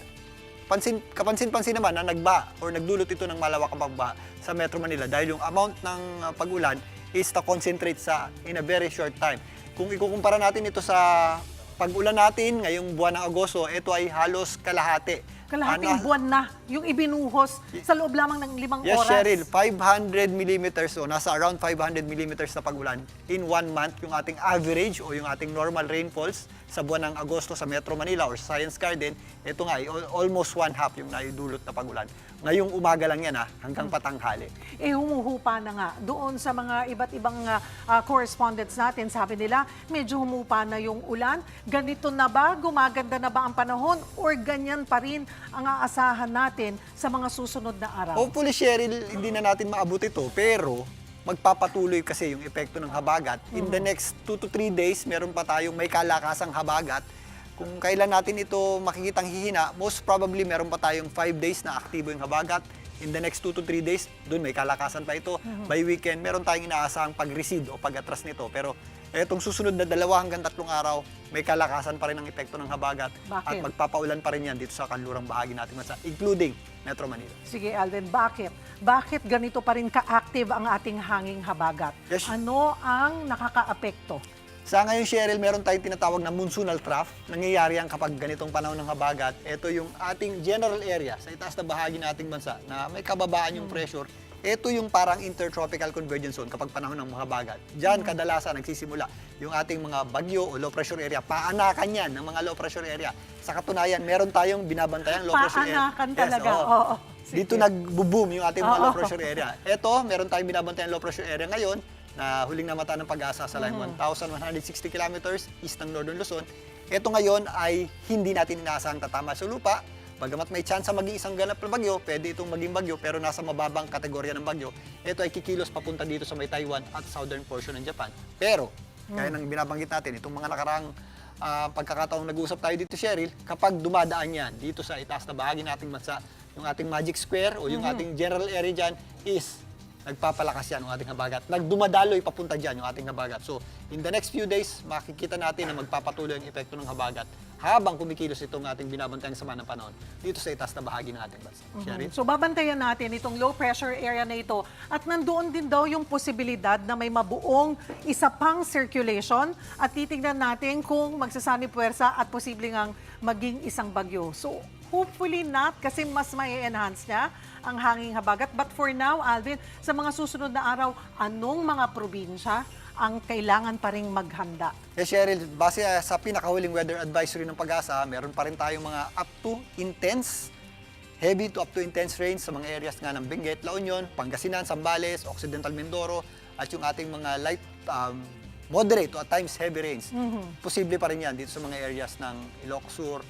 kapansin-pansin naman na nagba or nagdulot ito ng malawakang pagbaha sa Metro Manila dahil yung amount ng pag-ulan is na-concentrate in a very short time. Kung ikukumpara natin ito sa pag-ulan natin ngayong buwan ng Agosto, ito ay halos kalahati. Kalahating buwan na yung ibinuhos sa loob lamang ng 5 yes, oras. Yes, Cheryl, 500 millimeters o nasa around 500 millimeters na pag-ulan in 1 month yung ating average o yung ating normal rainfalls sa buwan ng Agosto sa Metro Manila or Science Garden. Ito nga, almost 1/2 yung naidulot na pag-ulan. Ngayong umaga lang yan hanggang patanghali. Humuhupa na nga. Doon sa mga iba't ibang correspondents natin, sabi nila, medyo humupa na yung ulan. Ganito na ba? Gumaganda na ba ang panahon? Or ganyan pa rin ang aasahan natin sa mga susunod na araw? Hopefully, Cheryl, hindi na natin maabot ito, pero magpapatuloy kasi yung epekto ng habagat. In the next 2 to 3 days, meron pa tayong may kalakasang habagat. Kung kailan natin ito makikitang hihina, most probably meron pa tayong 5 days na aktibo yung habagat. In the next 2 to 3 days, doon may kalakasan pa ito. By weekend, meron tayong inaasahang pag-recede o pag-atras nito. Pero etong susunod na 2 hanggang 3 araw, may kalakasan pa rin ang epekto ng habagat. At Bakit? magpapaulan pa rin yan dito sa kanlurang bahagi natin bansa, including Metro Manila. Sige, Alvin, bakit? Bakit ganito pa rin ka-active ang ating hanging habagat? Yes. Ano ang nakaka-apekto? Sa ngayon, Cheryl, meron tayong tinatawag na monsoonal trough. Nangyayari yan kapag ganitong panahon ng habagat. Ito yung ating general area sa itaas na bahagi ng ating bansa na may kababaan yung pressure. Ito yung parang intertropical convergence zone kapag panahon ng habagat. Diyan kadalasan nagsisimula yung ating mga bagyo o low pressure area. Paanakan yan ng mga low pressure area. Sa katunayan, meron tayong binabantayang low pressure area. Paanakan talaga. oo. Oo. Dito nagbo-boom yung ating mga Oo. low pressure area. Ito, meron tayong binabantayang low pressure area ngayon na huling namata ng Pag-asa sa line 1,160 kilometers east ng Northern Luzon. Ito ngayon ay hindi natin inaasahang tatama sa lupa. Bagamat may chance maging isang ganap na bagyo, pwede itong maging bagyo pero nasa mababang kategorya ng bagyo. Ito ay kikilos papunta dito sa may Taiwan at southern portion ng Japan. Pero, kaya nang binabanggit natin, itong mga nakaraang pagkakataong nag-uusap tayo dito, Cheryl, kapag dumadaan yan dito sa itaas na bahagi nating bansa, yung ating magic square o yung ating general area dyan is nagpapalakas yan ang ating habagat. Nagdumadaloy papunta dyan yung ating habagat. So, in the next few days, makikita natin na magpapatuloy ang epekto ng habagat habang kumikilos itong ating binabantayang sama ng panahon dito sa itaas na bahagi ng ating bansa. Cheryl? So babantayan natin itong low pressure area na ito at nandoon din daw yung posibilidad na may mabuong isa pang circulation at titignan natin kung magsasani puwersa at posibleng ang maging isang bagyo. So hopefully not kasi mas may enhance niya ang hanging habagat. But for now, Alvin, sa mga susunod na araw, anong mga probinsya ang kailangan pa ring maghanda? Yes, Cheryl, base sa pinakahuling weather advisory ng Pag-asa, meron pa rin tayong mga up to intense, heavy to up to intense rains sa mga areas nga ng Benguet, La Union, Pangasinan, Zambales, Occidental Mindoro, at yung ating mga light, moderate to at times heavy rains. Posible pa rin yan dito sa mga areas ng Ilocos Sur,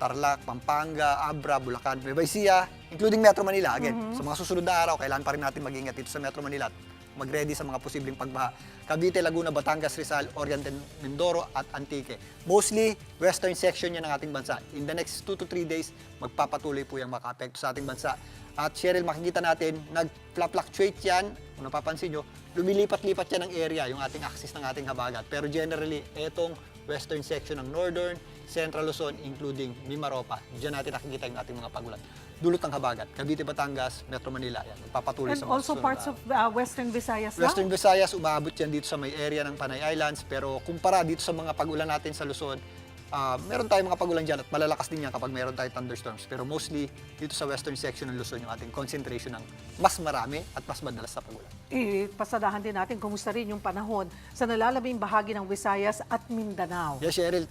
Tarlac, Pampanga, Abra, Bulacan, Nueva Ecija, including Metro Manila. Again, sa mga susunod na araw, kailangan pa rin natin mag-ingat dito sa Metro Manila at mag-ready sa mga posibleng pagbaha. Cavite, Laguna, Batangas, Rizal, Oriental Mindoro at Antique. Mostly, western section yan ng ating bansa. In the next 2 to 3 days, magpapatuloy po yung maka-apekto sa ating bansa. At Cheryl, makikita natin, nag-fluctuate yan, kung napapansin nyo, lumilipat-lipat yan ng area, yung ating axis ng ating habagat. Pero generally, etong western section ng Northern, Central Luzon, including Mimaropa. Diyan natin nakikita yung ating mga pagulan. Dulot ng habagat, Cavite, Batangas, Metro Manila. Yan, magpapatuloy sa And mga also susunod parts na of Western Visayas Western Visayas, umaabot yan dito sa may area ng Panay Islands. Pero kumpara dito sa mga pagulan natin sa Luzon, meron tayong mga pagulan dyan at malalakas din yan kapag meron tayong thunderstorms. Pero mostly, dito sa western section ng Luzon, yung ating concentration ng mas marami at mas madalas sa pagulan. Pasadahan din natin kumusta rin yung panahon sa nalalabing bahagi ng Visayas at Mindanao. Yes, Cheryl.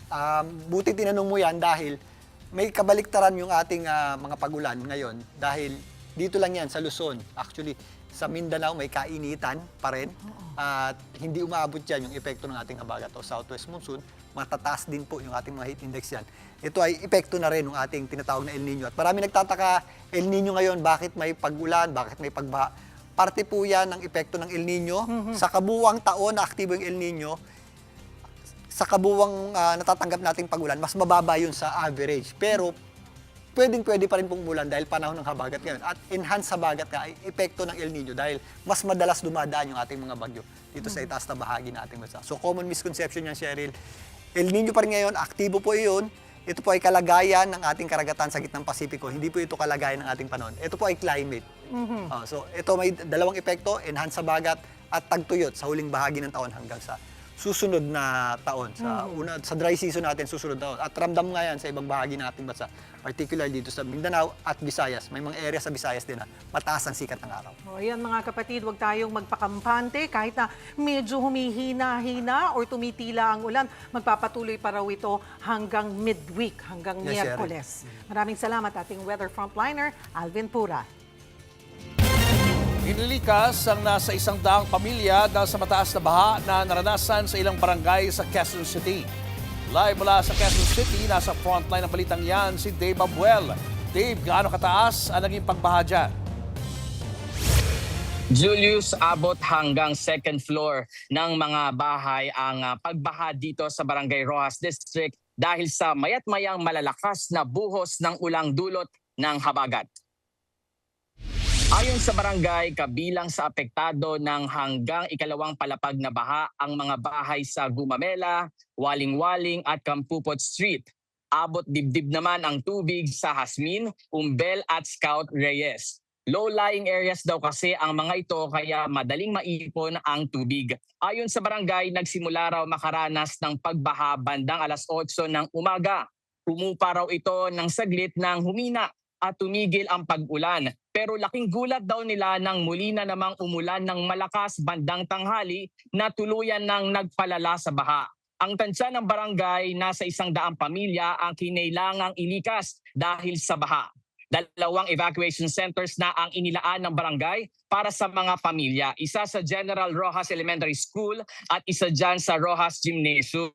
Buti tinanong mo yan dahil may kabaliktaran yung ating mga pagulan ngayon. Dahil dito lang yan sa Luzon. Actually, sa Mindanao may kainitan pa rin. At hindi umaabot yan yung epekto ng ating habagat o southwest monsoon. Matataas din po yung ating mga heat index yan. Ito ay epekto na rin ng ating tinatawag na El Nino. At marami nagtataka, El Nino ngayon, bakit may pagulan, bakit may pagbaha? Parte po yan ng epekto ng El Nino. Sa kabuwang taon na aktibo yung El Nino, sa kabuwang natatanggap nating pagulan, mas mababa yun sa average. Pero pwede pa rin pong umulan dahil panahon ng habagat ngayon. At enhanced habagat nga ay epekto ng El Nino dahil mas madalas dumadaan yung ating mga bagyo dito sa itaas na bahagi ng ating bansa. So common misconception yan, Cheryl. El Nino pa rin ngayon, aktibo po iyon. Ito po ay kalagayan ng ating karagatan sa gitnang Pasipiko. Hindi po ito kalagayan ng ating panahon. Ito po ay climate. So ito may dalawang epekto, enhanced habagat at tagtuyot sa huling bahagi ng taon hanggang sa susunod na taon. Sa dry season natin, susunod na taon. At ramdam nga yan sa ibang bahagi ng ating bansa, particularly dito sa Mindanao at Visayas. May mga area sa Visayas din na mataas ang sikat ng araw. O ayan mga kapatid, huwag tayong magpakampante kahit na medyo humihina-hina or tumitila ang ulan. Magpapatuloy pa raw ito hanggang midweek, hanggang Miyerkules. Maraming salamat ating weather frontliner, Alvin Pura. Inilikas ang nasa 100 pamilya dahil sa mataas na baha na naranasan sa ilang barangay sa Quezon City. Live mula sa Quezon City, nasa frontline ng balitang yan si Dave Abuel. Dave, gaano kataas ang naging pagbaha dyan? Julius, abot hanggang second floor ng mga bahay ang pagbaha dito sa Barangay Rojas District dahil sa mayat-mayang malalakas na buhos ng ulang dulot ng habagat. Ayon sa barangay, kabilang sa apektado ng hanggang ikalawang palapag na baha ang mga bahay sa Gumamela, Waling-Waling at Kampupot Street. Abot dibdib naman ang tubig sa Hasmin, Umbel at Scout Reyes. Low-lying areas daw kasi ang mga ito kaya madaling maipon ang tubig. Ayon sa barangay, nagsimula raw makaranas ng pagbaha bandang alas 8 ng umaga. Umupa raw ito ng saglit nang humina at tumigil ang pag-ulan. Pero laking gulat daw nila nang muli na namang umulan ng malakas bandang tanghali na tuluyan ng nagpalala sa baha. Ang tansya ng barangay, nasa 100 pamilya ang kinailangang ilikas dahil sa baha. 2 evacuation centers na ang inilaan ng barangay para sa mga pamilya. Isa sa General Rojas Elementary School at isa dyan sa Rojas Gymnasium.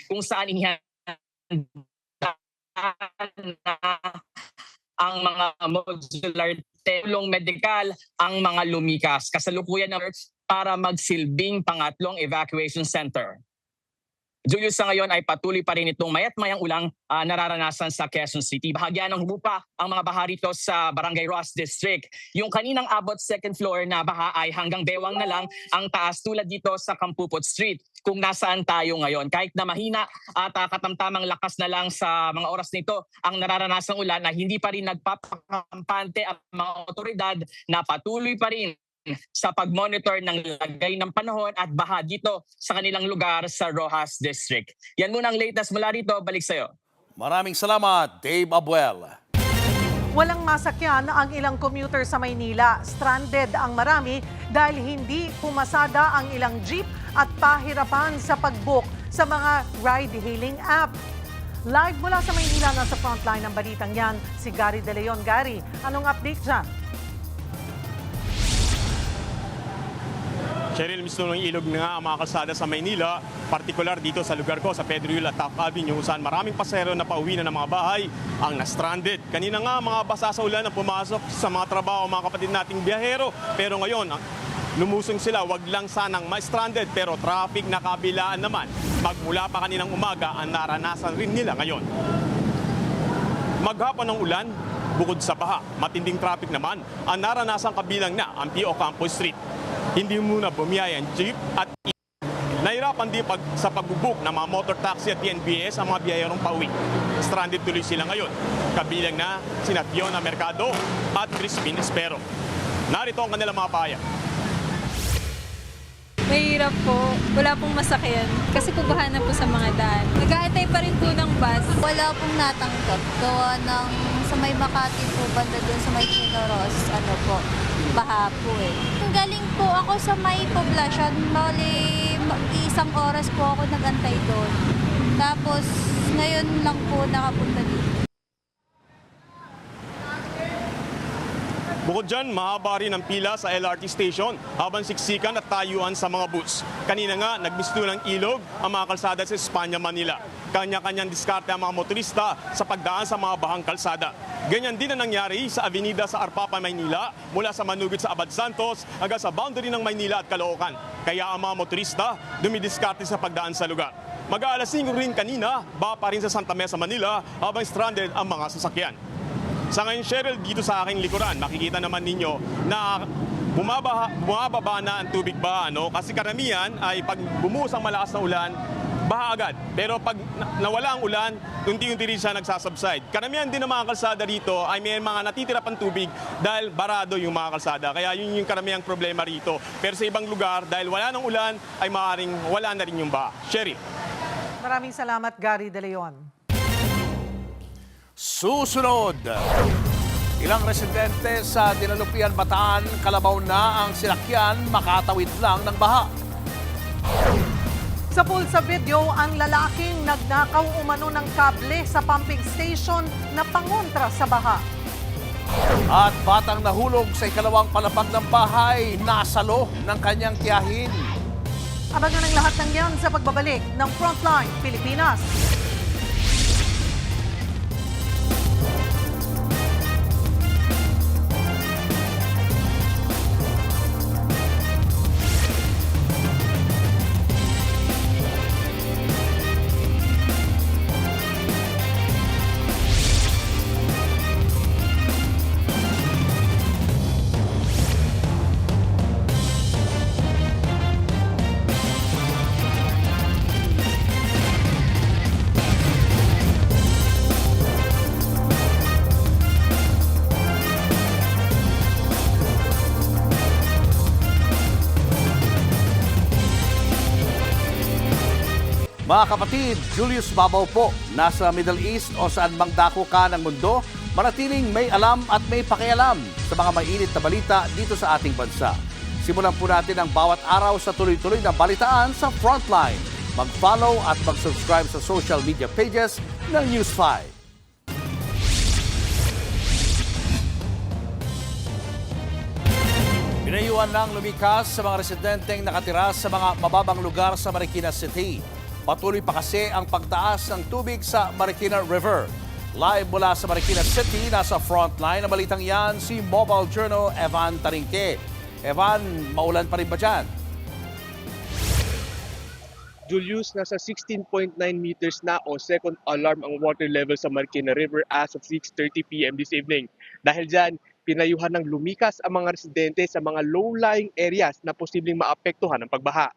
Kung saan inihanda ang mga modular tulong medikal ang mga lumikas. Kasalukuyan ng para magsilbing pangatlong evacuation center. Julius, sa ngayon ay patuloy pa rin itong mayat-mayang ulang nararanasan sa Quezon City. Bahagya ng humupa ang mga baha rito sa Barangay Rojas District. Yung kaninang abot second floor na baha ay hanggang bewang na lang ang taas tulad dito sa Kampupot Street kung nasaan tayo ngayon. Kahit na mahina at katamtamang lakas na lang sa mga oras nito ang nararanasang ulan na hindi pa rin nagpapakampante ang mga otoridad na patuloy pa rin sa pag-monitor ng lagay ng panahon at baha dito sa kanilang lugar sa Rojas District. Yan muna ang latest mula rito. Balik sa'yo. Maraming salamat, Dave Abuel. Walang masakyan ang ilang commuter sa Maynila. Stranded ang marami dahil hindi pumasada ang ilang jeep at pahirapan sa pag-book sa mga ride-hailing app. Live mula sa Maynila, nasa frontline ng balitang yan, si Gary De Leon. Gary, anong update dyan? Cheryl, mismo ng ilog na nga ang mga kalsada sa Maynila, partikular dito sa lugar ko, sa Pedro Yula, Taft Avenue, saan maraming pasahero na pauwi na ng mga bahay ang na-stranded. Kanina nga, mga basa sa ulan ang pumasok sa mga trabaho, mga kapatid nating biyahero. Pero ngayon, lumusong sila, wag lang sanang ma-stranded, pero traffic na kabilaan naman. Magmula pa kaninang umaga, ang naranasan rin nila ngayon. Maghapon ng ulan, bukod sa baha, matinding traffic naman, ang naranasan kabilang na ang P.O. Campos Street. Hindi muna bumiyaya ang jeep at nahirapan din sa pag-book ng mga motor taxi at TNBS ang mga biyayarong pauwi. Stranded tuloy sila ngayon. Kabilang na sina Fiona Mercado at Crispin Espero. Narito ang kanilang mga pahayag. Mahirap po. Wala pong masakyan. Kasi pubahan na po sa mga daan. Nag-aantay pa rin po ng bus. Wala pong natanggap. Gawa ng sa may Makati po, banda doon sa may Chinoros, baha po eh. Galing po ako sa may poblasyon. Bali, 1 oras po ako nag-antay doon. Tapos, ngayon lang po nakapunta dito. Bukod dyan, mahaba rin ang pila sa LRT station habang siksikan at tayuan sa mga bus. Kanina nga, nagmisto ng ilog ang mga kalsada sa Espanya, Manila. Kanya-kanyang diskarte ang mga motorista sa pagdaan sa mga bahang kalsada. Ganyan din ang nangyari sa Avenida sa Arpapa, Maynila, mula sa Manugit sa Abad Santos hanggang sa boundary ng Maynila at Caloocan. Kaya ang mga motorista dumidiskarte sa pagdaan sa lugar. Mag-aalas 5 rin kanina, baha pa rin sa Santa Mesa, Manila habang stranded ang mga sasakyan. Sa ngayon, Cheryl, dito sa aking likuran, makikita naman ninyo na bumababa na ang tubig ba, Kasi karamihan ay pag bumuhos ang malakas na ulan, baha agad. Pero pag nawala ang ulan, unti-unti rin siya nagsasubside. Karamihan din ng mga kalsada rito ay may mga natitira pang tubig dahil barado yung mga kalsada. Kaya yun yung karamihang problema rito. Pero sa ibang lugar, dahil wala ng ulan, ay maaaring wala na rin yung baha. Cheryl. Maraming salamat, Gary De Leon. Susunod, ilang residente sa Dinalupian, Bataan, kalabaw na ang sinakyan, makatawid lang ng baha. Sa pool sa video, ang lalaking nagnakaw umano ng kable sa pumping station na pangontra sa baha. At batang nahulog sa ikalawang palapag ng bahay, nasalo ng kanyang tiyahin. Abangan ang lahat ng yan sa pagbabalik ng Frontline Pilipinas. Mga kapatid, Julius Babaw po, nasa Middle East o saan mang dako ka ng mundo, manatiling may alam at may pakialam sa mga mainit na balita dito sa ating bansa. Simulan po natin ang bawat araw sa tuloy-tuloy na balitaan sa Frontline. Mag-follow at mag-subscribe sa social media pages ng News 5. Pinayuhan ng lumikas sa mga residenteng nakatira sa mga mababang lugar sa Marikina City. Patuloy pa kasi ang pagtaas ng tubig sa Marikina River. Live mula sa Marikina City, nasa frontline na balitang yan si Mobile Journal Evan Tarinque. Evan, maulan pa rin ba dyan? Julius, nasa 16.9 meters na o second alarm ang water level sa Marikina River as of 6:30 p.m. this evening. Dahil dyan, pinayuhan ng lumikas ang mga residente sa mga low-lying areas na posibleng maapektuhan ng pagbaha.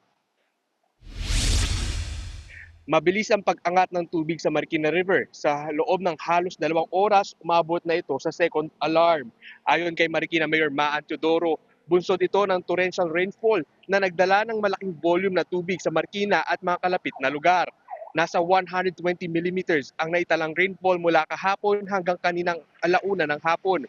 Mabilis ang pag-angat ng tubig sa Marikina River. Sa loob ng halos 2 oras, umabot na ito sa second alarm. Ayon kay Marikina Mayor Maan Teodoro, bunsod ito ng torrential rainfall na nagdala ng malaking volume na tubig sa Marikina at mga kalapit na lugar. Nasa 120 millimeters ang naitalang rainfall mula kahapon hanggang kaninang 1:00 ng hapon.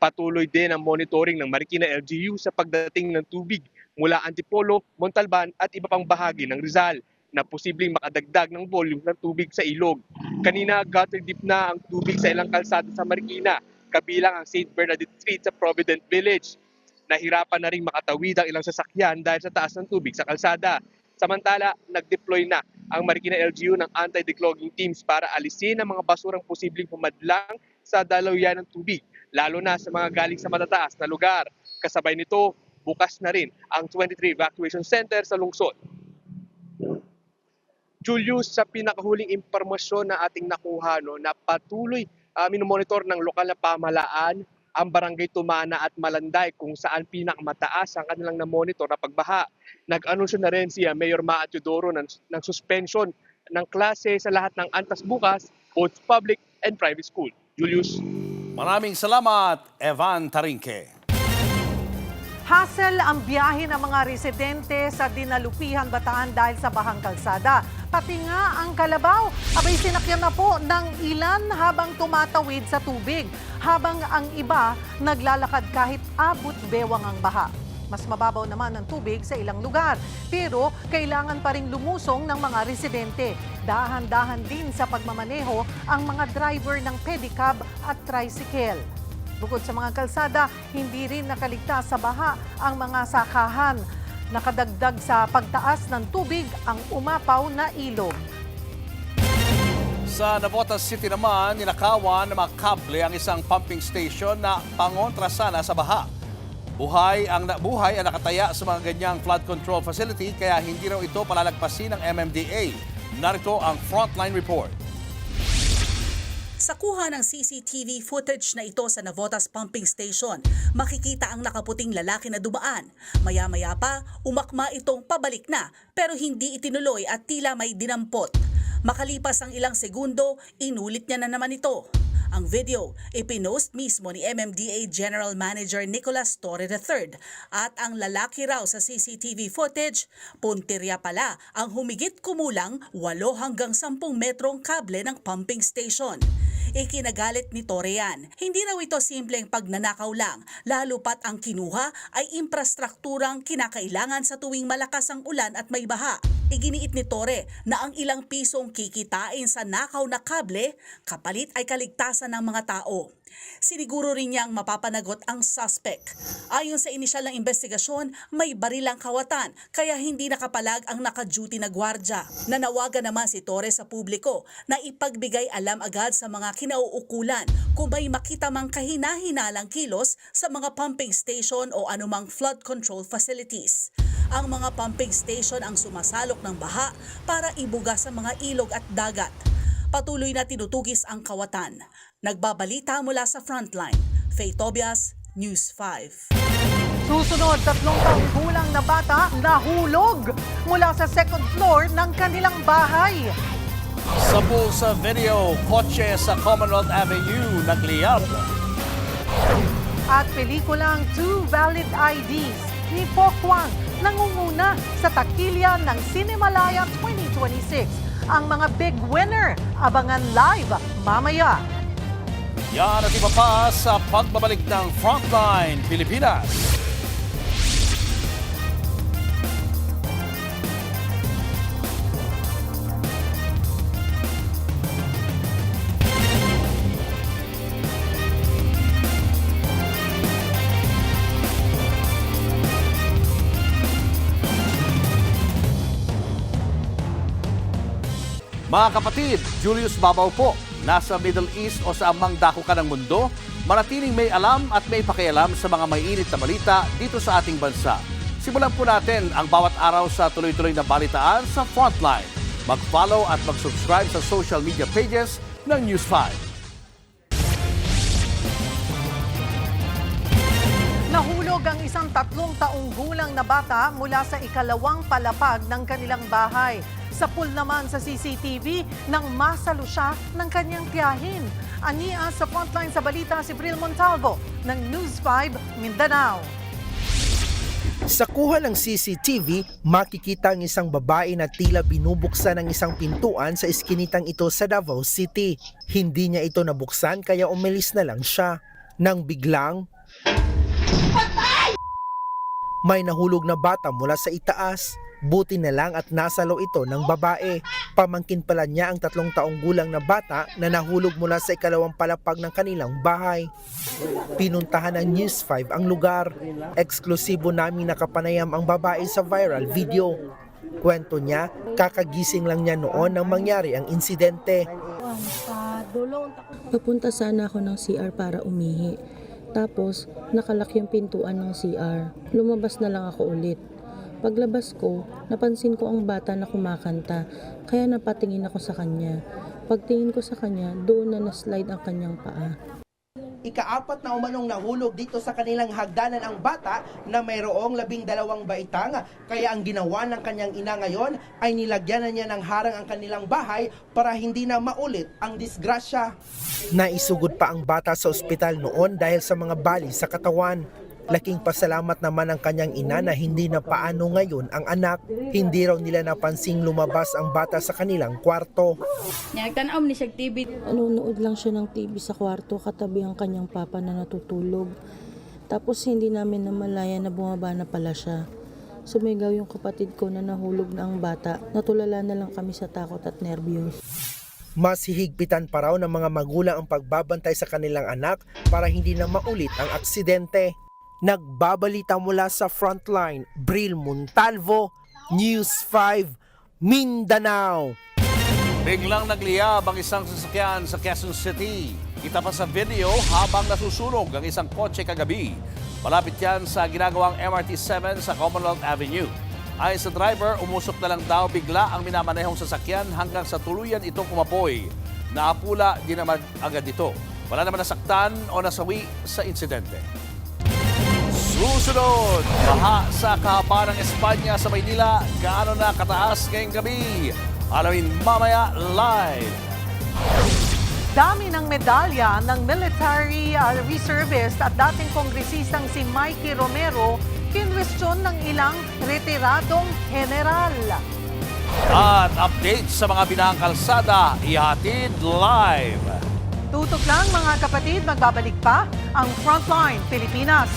Patuloy din ang monitoring ng Marikina LGU sa pagdating ng tubig mula Antipolo, Montalban at iba pang bahagi ng Rizal na posibleng makadagdag ng volume ng tubig sa ilog. Kanina, gutter deep na ang tubig sa ilang kalsada sa Marikina, kabilang ang St. Bernadette Street sa Provident Village. Nahirapan na rin makatawid ang ilang sasakyan dahil sa taas ng tubig sa kalsada. Samantala, nag-deploy na ang Marikina LGU ng anti-declogging teams para alisin ang mga basurang posibleng humadlang sa daloyan ng tubig, lalo na sa mga galing sa matataas na lugar. Kasabay nito, bukas na rin ang 23 evacuation center sa lungsod. Julius, sa pinakahuling impormasyon na ating nakuha, na patuloy minomonitor ng lokal na pamahalaan ang barangay Tumana at Malanday kung saan pinakamataas ang kanilang na-monitor na pagbaha. Nag-anunsyo na rin si Mayor Maan Teodoro ng suspension ng klase sa lahat ng antas bukas, both public and private school. Julius. Maraming salamat, Evan Tarinque. Hassle ang biyahe ng mga residente sa Dinalupihan, Bataan dahil sa bahang kalsada. Pati nga ang Kalabaw, abay sinakyan na po ng ilan habang tumatawid sa tubig. Habang ang iba naglalakad kahit abot bewang ang baha. Mas mababaw naman ang tubig sa ilang lugar. Pero kailangan pa rin lumusong ng mga residente. Dahan-dahan din sa pagmamaneho ang mga driver ng pedicab at tricycle. Bukod sa mga kalsada, hindi rin nakaligtas sa baha ang mga sakahan. Nakadagdag sa pagtaas ng tubig ang umapaw na ilog. Sa Navotas City naman, ninakawan ng mga kable ang isang pumping station na pangontra sana sa baha. Buhay ang nakataya sa mga ganyang flood control facility kaya hindi raw ito palalagpasin ng MMDA. Narito ang Frontline Report. Sa kuha ng CCTV footage na ito sa Navotas Pumping Station, makikita ang nakaputing lalaki na dumaan. Maya-maya pa, umakma itong pabalik na pero hindi itinuloy at tila may dinampot. Makalipas ang ilang segundo, inulit niya na naman ito. Ang video, ipinost mismo ni MMDA General Manager Nicolas Torre III at ang lalaki raw sa CCTV footage, puntirya pala ang humigit kumulang 8 hanggang 10 metrong kable ng pumping station. Ikinagalit ni Torre yan. Hindi raw ito simpleng pagnanakaw lang, lalo pat ang kinuha ay infrastrukturang kinakailangan sa tuwing malakas ang ulan at may baha. Iginiit ni Torre na ang ilang pisong kikitain sa nakaw na kable, kapalit ay kaligtasan ng mga tao. Siniguro rin niyang mapapanagot ang suspect. Ayon sa inisyal ng investigasyon, may barilang kawatan kaya hindi nakapalag ang naka-duty na gwardya. Nanawagan naman si Torres sa publiko na ipagbigay alam agad sa mga kinauukulan kung may makita mang kahina-hinalang kilos sa mga pumping station o anumang flood control facilities. Ang mga pumping station ang sumasalok ng baha para ibuga sa mga ilog at dagat. Patuloy na tinutugis ang kawatan. Nagbabalita mula sa Frontline, Faye Tobias, News 5. Susunod, 3 taong gulang na bata nahulog mula sa second floor ng kanilang bahay. Sampu sa video, kotse sa Commonwealth Avenue nagliyab. At pelikulang Two Valid IDs ni Po Kwang nangunguna sa takilya ng Cinemalaya 2026. Ang mga big winner, abangan live mamaya. Yan at iba pa sa pagbabalik ng Frontline Pilipinas. Mga kapatid, Julius Babaw po. Nasa Middle East o sa amang dako ka ng mundo, manatiling may alam at may pakialam sa mga mainit na balita dito sa ating bansa. Simulan po natin ang bawat araw sa tuloy-tuloy na balitaan sa Frontline. Mag-follow at mag-subscribe sa social media pages ng News 5. Nahulog ang isang 3 taong gulang na bata mula sa ikalawang palapag ng kanilang bahay. Sa pool naman sa CCTV nang masalo siya ng kanyang tiyahin. Ania sa Frontline sa balita si Bril Montalvo ng News 5 Mindanao. Sa kuha ng CCTV, makikita ang isang babae na tila binubuksan ng isang pintuan sa iskinitang ito sa Davao City. Hindi niya ito nabuksan kaya umalis na lang siya. Nang biglang may nahulog na bata mula sa itaas. Buti na lang at nasalo ito ng babae. Pamangkin pala niya ang 3 taong gulang na bata na nahulog mula sa ikalawang palapag ng kanilang bahay. Pinuntahan ng News 5 ang lugar. Eksklusibo namin nakapanayam ang babae sa viral video. Kwento niya, kakagising lang niya noon nang mangyari ang insidente. Papunta sana ako ng CR para umihi. Tapos, nakalak yung pintuan ng CR. Lumabas na lang ako ulit. Paglabas ko, napansin ko ang bata na kumakanta, kaya napatingin ako sa kanya. Pagtingin ko sa kanya, doon na naslide ang kanyang paa. Ika-4 na umanong nahulog dito sa kanilang hagdanan ang bata na mayroong 12 baitang, kaya ang ginawa ng kanyang ina ngayon ay nilagyan na niya ng harang ang kanilang bahay para hindi na maulit ang disgrasya. Naisugod pa ang bata sa ospital noon dahil sa mga bali sa katawan. Laking pasalamat naman ang kanyang ina na hindi na paano ngayon ang anak. Hindi raw nila napansing lumabas ang bata sa kanilang kwarto. Nagtanaw ni siya TV. Nanonood lang siya ng TV sa kwarto katabi ang kanyang papa na natutulog. Tapos hindi namin namalaya na bumaba na pala siya. Sumigaw yung kapatid ko na nahulog na ang bata. Natulala na lang kami sa takot at nerbiyos. Mas hihigpitan pa raw ng mga magulang ang pagbabantay sa kanilang anak para hindi na maulit ang aksidente. Nagbabalita mula sa Frontline, Bril Montalvo, News 5, Mindanao. Biglang nagliyab ang isang sasakyan sa Quezon City. Kita pa sa video habang nasusunog ang isang kotse kagabi. Malapit yan sa ginagawang MRT-7 sa Commonwealth Avenue. Ayon sa driver, umusok na lang daw bigla ang minamanehong sasakyan hanggang sa tuluyan itong kumapoy. Naapula din naman agad ito. Wala naman nasaktan o nasawi sa insidente. Susunod, baha sa kahabaan ng Espanya sa Maynila. Gaano na kataas ngayong gabi? Alamin mamaya live. Dami ng medalya ng military reservist at dating kongresistang si Mikey Romero kinwestiyon ng ilang retiradong general. At update sa mga binahang kalsada, ihatid live. Tutok lang mga kapatid, magbabalik pa ang Frontline Pilipinas.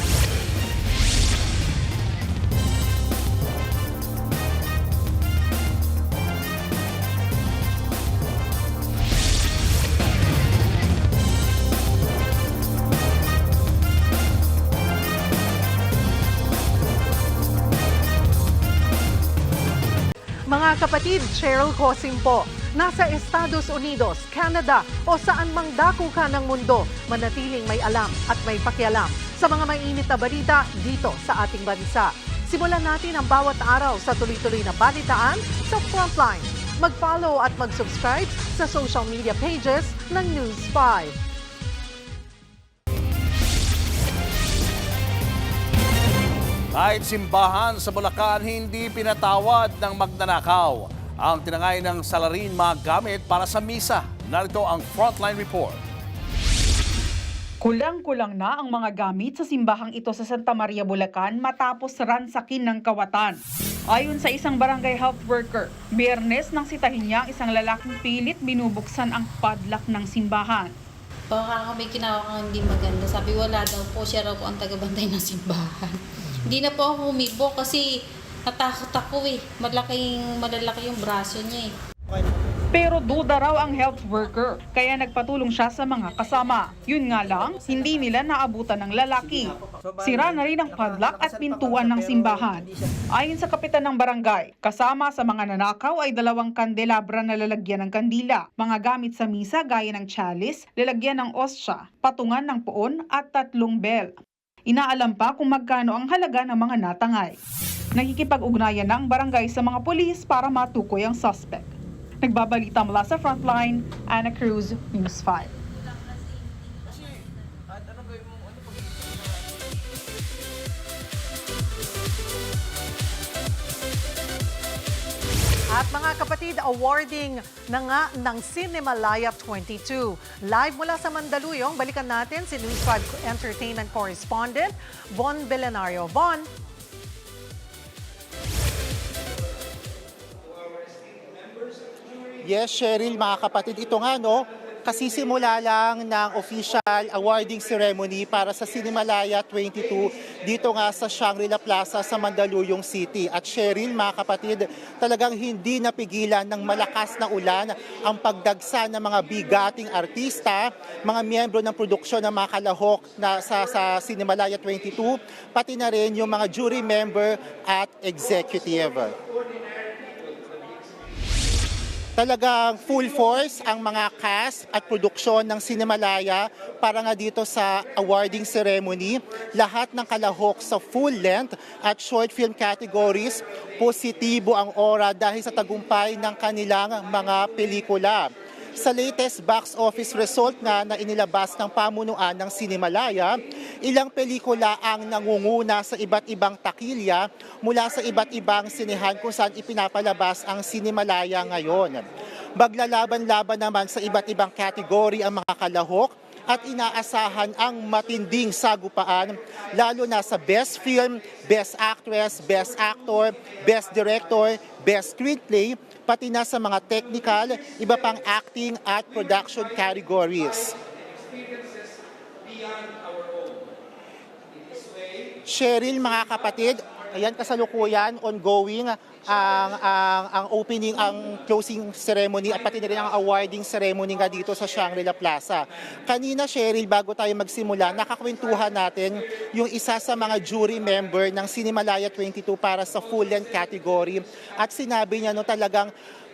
Mga kapatid, Cheryl Cosim po. Nasa Estados Unidos, Canada o saan mang dako ka ng mundo, manatiling may alam at may pakialam sa mga mainit na balita dito sa ating bansa. Simulan natin ang bawat araw sa tuloy-tuloy na balitaan sa Frontline. Mag-follow at mag-subscribe sa social media pages ng News 5. Kahit simbahan sa Bulacan, hindi pinatawad ng magnanakaw ang tinangay ng salarin mga gamit para sa misa. Narito ang Frontline Report. Kulang-kulang na ang mga gamit sa simbahang ito sa Santa Maria, Bulacan matapos ransakin ng kawatan. Ayon sa isang barangay health worker, Biyernes nang sitahin niya ang isang lalaking pilit binubuksan ang padlock ng simbahan. Baka may ginawa kang hindi maganda. Sabi wala daw po, siya raw po ang tagabantay ng simbahan. Hindi na po ako humibo kasi natakot ako eh. Malalaki yung braso niya eh. Pero duda raw ang health worker, kaya nagpatulong siya sa mga kasama. Yun nga lang, hindi nila naabutan ng lalaki. Sira na rin ang padlock at pintuan ng simbahan. Ayon sa kapitan ng barangay, kasama sa mga nanakaw ay 2 kandelabra na lalagyan ng kandila, mga gamit sa misa gaya ng chalice, lalagyan ng ostya, patungan ng poon at 3 bell. Inaalam pa kung magkano ang halaga ng mga natangay. Nakikipag-ugnayan na ang barangay sa mga pulis para matukoy ang suspect. Nagbabalita mula sa Frontline, Ana Cruz, News 5. At mga kapatid, awarding na nga ng Cinemalaya 22. Live mula sa Mandaluyong, balikan natin si News 5 Entertainment Correspondent Von Belenario. Von. Yes, Cheryl, mga kapatid, ito nga kasisimula lang ng official awarding ceremony para sa Cinemalaya 22 dito nga sa Shangri-La Plaza sa Mandaluyong City. At Cheryl, mga kapatid, talagang hindi napigilan ng malakas na ulan ang pagdagsa ng mga bigating artista, mga miyembro ng produksyon ng mga kalahok na sa Cinemalaya 22, pati na rin yung mga jury member at executive. Talagang full force ang mga cast at produksyon ng Cinemalaya para nga dito sa awarding ceremony. Lahat ng kalahok sa full length at short film categories, positibo ang aura dahil sa tagumpay ng kanilang mga pelikula. Sa latest box office result na inilabas ng pamunuan ng Cinemalaya, ilang pelikula ang nangunguna sa iba't ibang takilya mula sa iba't ibang sinehan kung saan ipinapalabas ang Cinemalaya ngayon. Maglalaban-laban naman sa iba't ibang kategory ang mga kalahok at inaasahan ang matinding sagupaan lalo na sa Best Film, Best Actress, Best Actor, Best Director, Best Screenplay, pati na sa mga technical, iba pang acting at production categories. Cheryl, mga kapatid, ayan kasalukuyan, ongoing ang opening, ang closing ceremony at pati na rin ang awarding ceremony nga dito sa Shangri-La Plaza. Kanina, Cheryl, bago tayo magsimula, nakakwentuhan natin yung isa sa mga jury member ng Cinemalaya 22 para sa full-length category at sinabi niya talagang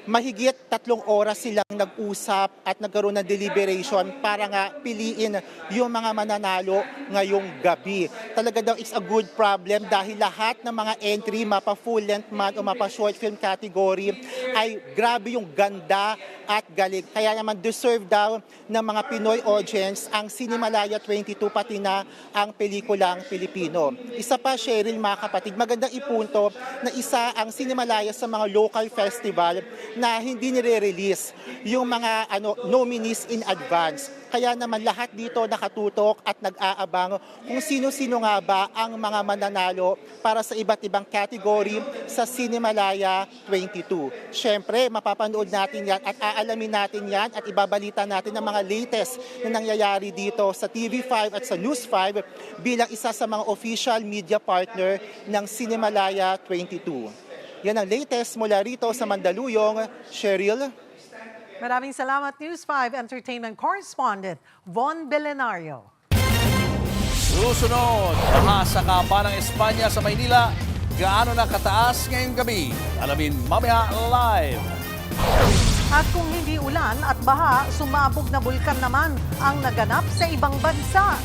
mahigit 3 oras silang nag-usap at nagkaroon ng deliberation para nga piliin yung mga mananalo ngayong gabi. Talaga daw it's a good problem dahil lahat ng mga entry, mapa full length man o mapa short film category ay grabe yung ganda at galing. Kaya naman deserve daw ng mga Pinoy audience ang Cinemalaya 22 pati na ang pelikulang Pilipino. Isa pa, Cheryl, mga kapatid, magandang ipunto na isa ang Cinemalaya sa mga local festival na hindi nire-release yung mga nominees in advance. Kaya naman lahat dito nakatutok at nag-aabang kung sino-sino nga ba ang mga mananalo para sa iba't ibang category sa Cinemalaya 22. Siyempre, mapapanood natin yan at aalamin natin yan at ibabalita natin ang mga latest na nangyayari dito sa TV5 at sa News 5 bilang isa sa mga official media partner ng Cinemalaya 22. Yan ang latest mula rito sa Mandaluyong. Cheryl. Maraming salamat, News 5 Entertainment Correspondent Von Belenario. Susunod, baha sa Kapa ng Espanya sa Maynila, gaano na kataas ngayong gabi? Alamin mamaya live. At kung hindi ulan at baha, sumabog na bulkan naman ang naganap sa ibang bansa.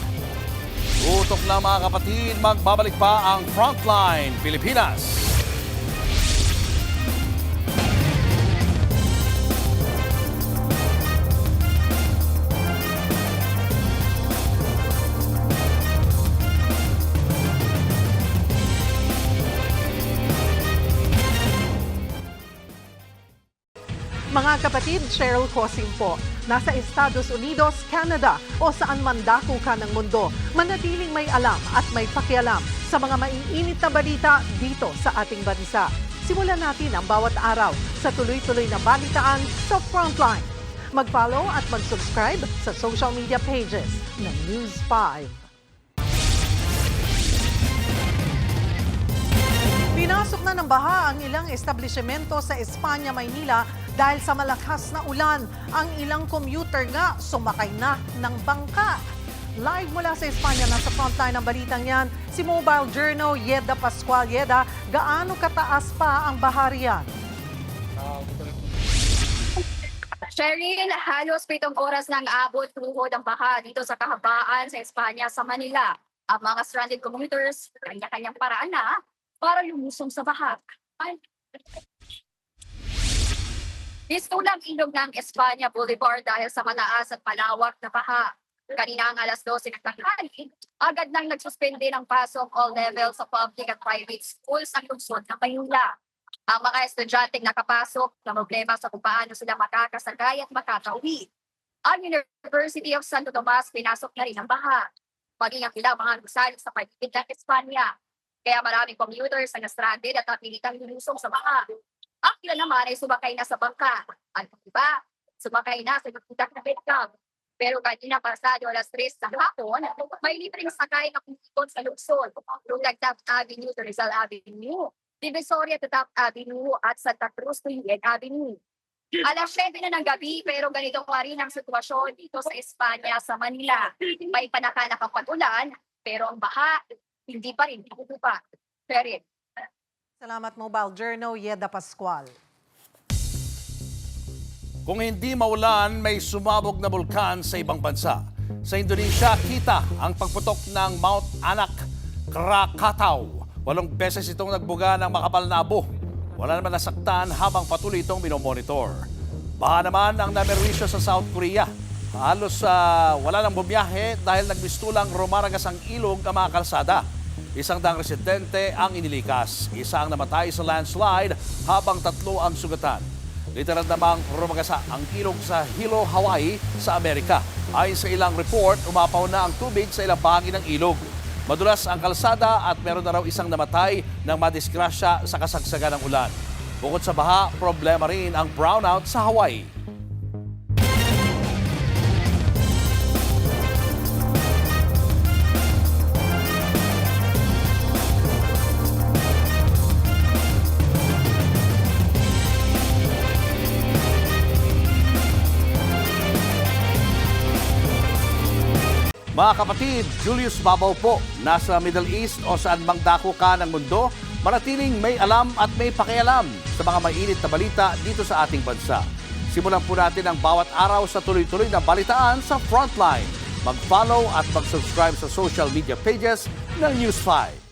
Tutok na mga kapatid, magbabalik pa ang Frontline Pilipinas. Mga kapatid, Cheryl Cosing po. Nasa Estados Unidos, Canada o saan man dako ka ng mundo, manatiling may alam at may pakialam sa mga maiinit na balita dito sa ating bansa. Simulan natin ang bawat araw sa tuloy-tuloy na balitaan sa Frontline. Mag-follow at mag-subscribe sa social media pages ng News 5. Pinasok na ng baha ang ilang establishmento sa Espanya, Maynila dahil sa malakas na ulan. Ang ilang commuter nga sumakay na ng bangka. Live mula sa Espanya, nasa frontline ng balitang yan, si Mobile Journal Yeda Pascual. Yeda, gaano kataas pa ang baha riyan? Cheryl, halos 7 oras nang abot tuhod ang baha dito sa kahabaan sa Espanya, sa Manila. Ang mga stranded commuters, kanya-kanyang paraan na para lumusong sa baha. Istulang ilog ng Espanya Boulevard dahil sa mataas at palawak na baha. Kanina ang alas 12 ng tanghali, agad nang nagsuspende ng pasok all levels sa public at private schools ang lungsod ng Maynila. Ang mga estudyanteng nakapasok na problema sa kung paano sila makakasakay at makakauwi. Ang University of Santo Tomas pinasok na rin ang baha. Maging ang ilang mga gusali sa paligid ng Espanya. Kaya maraming commuters ang na-stranded at napilitang lumusong sa baha. Ang ilan naman ay sumakay na sa bangka. At iba, sumakay na sa nagtitak na bedcam. Pero kanina pasado alas 3 sa hapon, may libreng sakay na kumikot sa lungsod. Tulad Taft Avenue to Rizal Avenue, Divisoria to Taft Avenue at Santa Cruz to Union Avenue. Alas 7 na ng gabi pero ganito pa rin ang sitwasyon dito sa Espanya, sa Manila. May panakanak ang patulan pero ang baha hindi pa rin nakukupa. Perin. Salamat Mobile Journal Yeda Pascual. Kung hindi maulan, may sumabog na bulkan sa ibang bansa. Sa Indonesia, kita ang pagputok ng Mount Anak Krakatau. 8 beses itong nagbuga ng makapal na abo. Wala naman nasaktan habang patuloy itong minomonitor. Baha naman ang namerwisyo sa South Korea. Halos wala nang bumiyahe dahil nagmistulang rumaragas ang ilog ang mga kalsada. 100 residente ang inilikas. Isa ang namatay sa landslide habang 3 ang sugatan. Literal namang rumagasa ang ilog sa Hilo, Hawaii sa Amerika. Ayon sa ilang report, umapaw na ang tubig sa ilang bahagi ng ilog. Madulas ang kalsada at meron na raw isang namatay nang madisgrasya sa kasagsagan ng ulan. Bukod sa baha, problema rin ang brownout sa Hawaii. Mga kapatid, Julius Babaw po, nasa Middle East o saan mang dako ka ng mundo, manatiling may alam at may pakialam sa mga mainit na balita dito sa ating bansa. Simulan po natin ang bawat araw sa tuloy-tuloy na balitaan sa Frontline. Mag-follow at mag-subscribe sa social media pages ng News 5.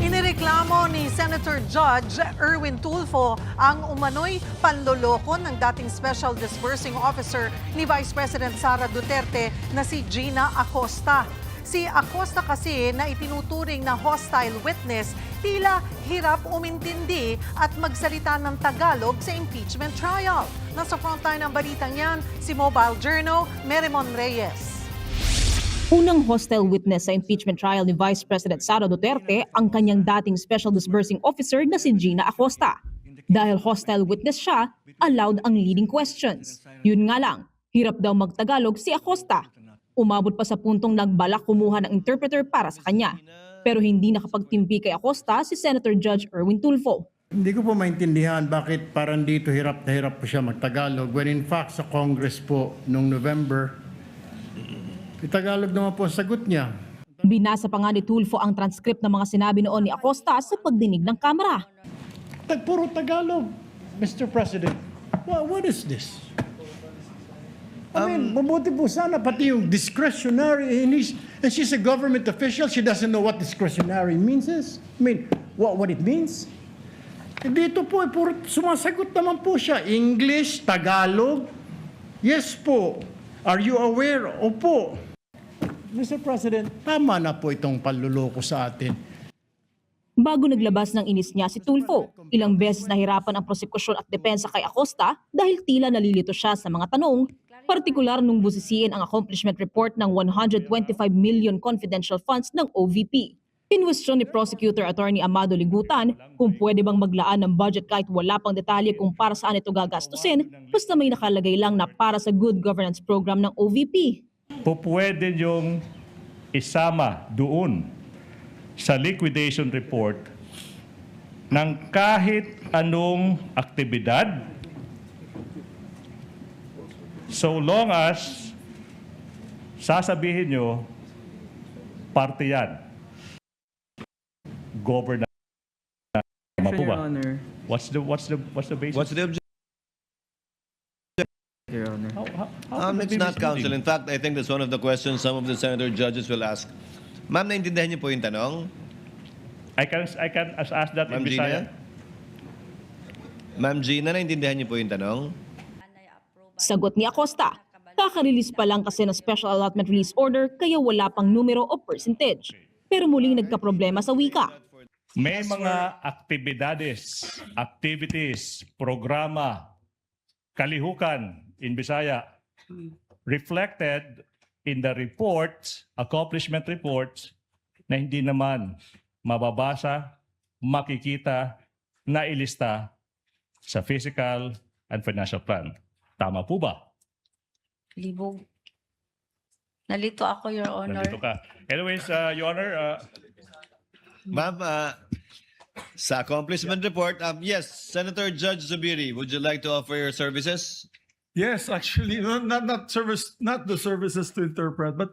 Inireklamo ni Senator Judge Erwin Tulfo ang umano'y panloloko ng dating Special Disbursing Officer ni Vice President Sara Duterte na si Gina Acosta. Si Acosta kasi na itinuturing na hostile witness, tila hirap umintindi at magsalita ng Tagalog sa impeachment trial. Nasa frontline ng balitang yan, si Mobile Journal Meremon Reyes. Unang hostile witness sa impeachment trial ni Vice President Sara Duterte ang kanyang dating Special Disbursing Officer na si Gina Acosta. Dahil hostile witness siya, allowed ang leading questions. Yun nga lang, hirap daw magtagalog si Acosta. Umabot pa sa puntong nagbalak kumuha ng interpreter para sa kanya. Pero hindi nakapagtimpi kay Acosta si Senator Judge Erwin Tulfo. Hindi ko po maintindihan bakit parang dito hirap na hirap po siya magtagalog when in fact sa Congress po nung November, Tagalog naman po ang sagot niya. Binasa pa nga ni Tulfo ang transcript ng mga sinabi noon ni Acosta sa pagdinig ng Kamara. Puro Tagalog, Mr. President. What is this? I mean, mabuti po sana pati yung discretionary, and she's a government official, she doesn't know what discretionary means is. I mean, what it means. Dito po, puro sumasagot naman po siya. English, Tagalog. Yes po. Are you aware? Opo. Mr. President, tama na po itong panluloko sa atin. Bago naglabas ng inis niya si Tulfo, ilang beses nahirapan ang prosekusyon at depensa kay Acosta dahil tila nalilito siya sa mga tanong, partikular nung busisiin ang accomplishment report ng 125 million confidential funds ng OVP. Kinwestiyon ni Prosecutor Attorney Amado Ligutan kung pwede bang maglaan ng budget kahit wala pang detalye kung para saan ito gagastusin, basta may nakalagay lang na para sa good governance program ng OVP. Pwede yung isama doon sa liquidation report ng kahit anong aktibidad so long as sasabihin nyo parte yan. Governance. Tama po ba? What's the basis? What's the objection? Your Honor. It's not counsel. In fact, I think that's one of the questions some of the senator judges will ask. Ma'am, naintindihan niyo po yung tanong? I can ask that in Bisaya. Ma'am Gina, naintindihan niyo po yung tanong? Sagot ni Acosta, kakarelease pa lang kasi ng special allotment release order kaya wala pang numero o percentage. Pero muling nagkaproblema sa wika. May mga activities, programa, kalihukan in Bisaya reflected in the reports, accomplishment reports, na hindi naman mababasa, makikita, nailista sa physical and financial plan. Tama po ba? Libog. Nalito ako, Your Honor. Nalito ka. Anyways, Your Honor. Ma'am, sa accomplishment report, yes, Senator Judge Zubiri, would you like to offer your services? Yes, actually, not the services to interpret, but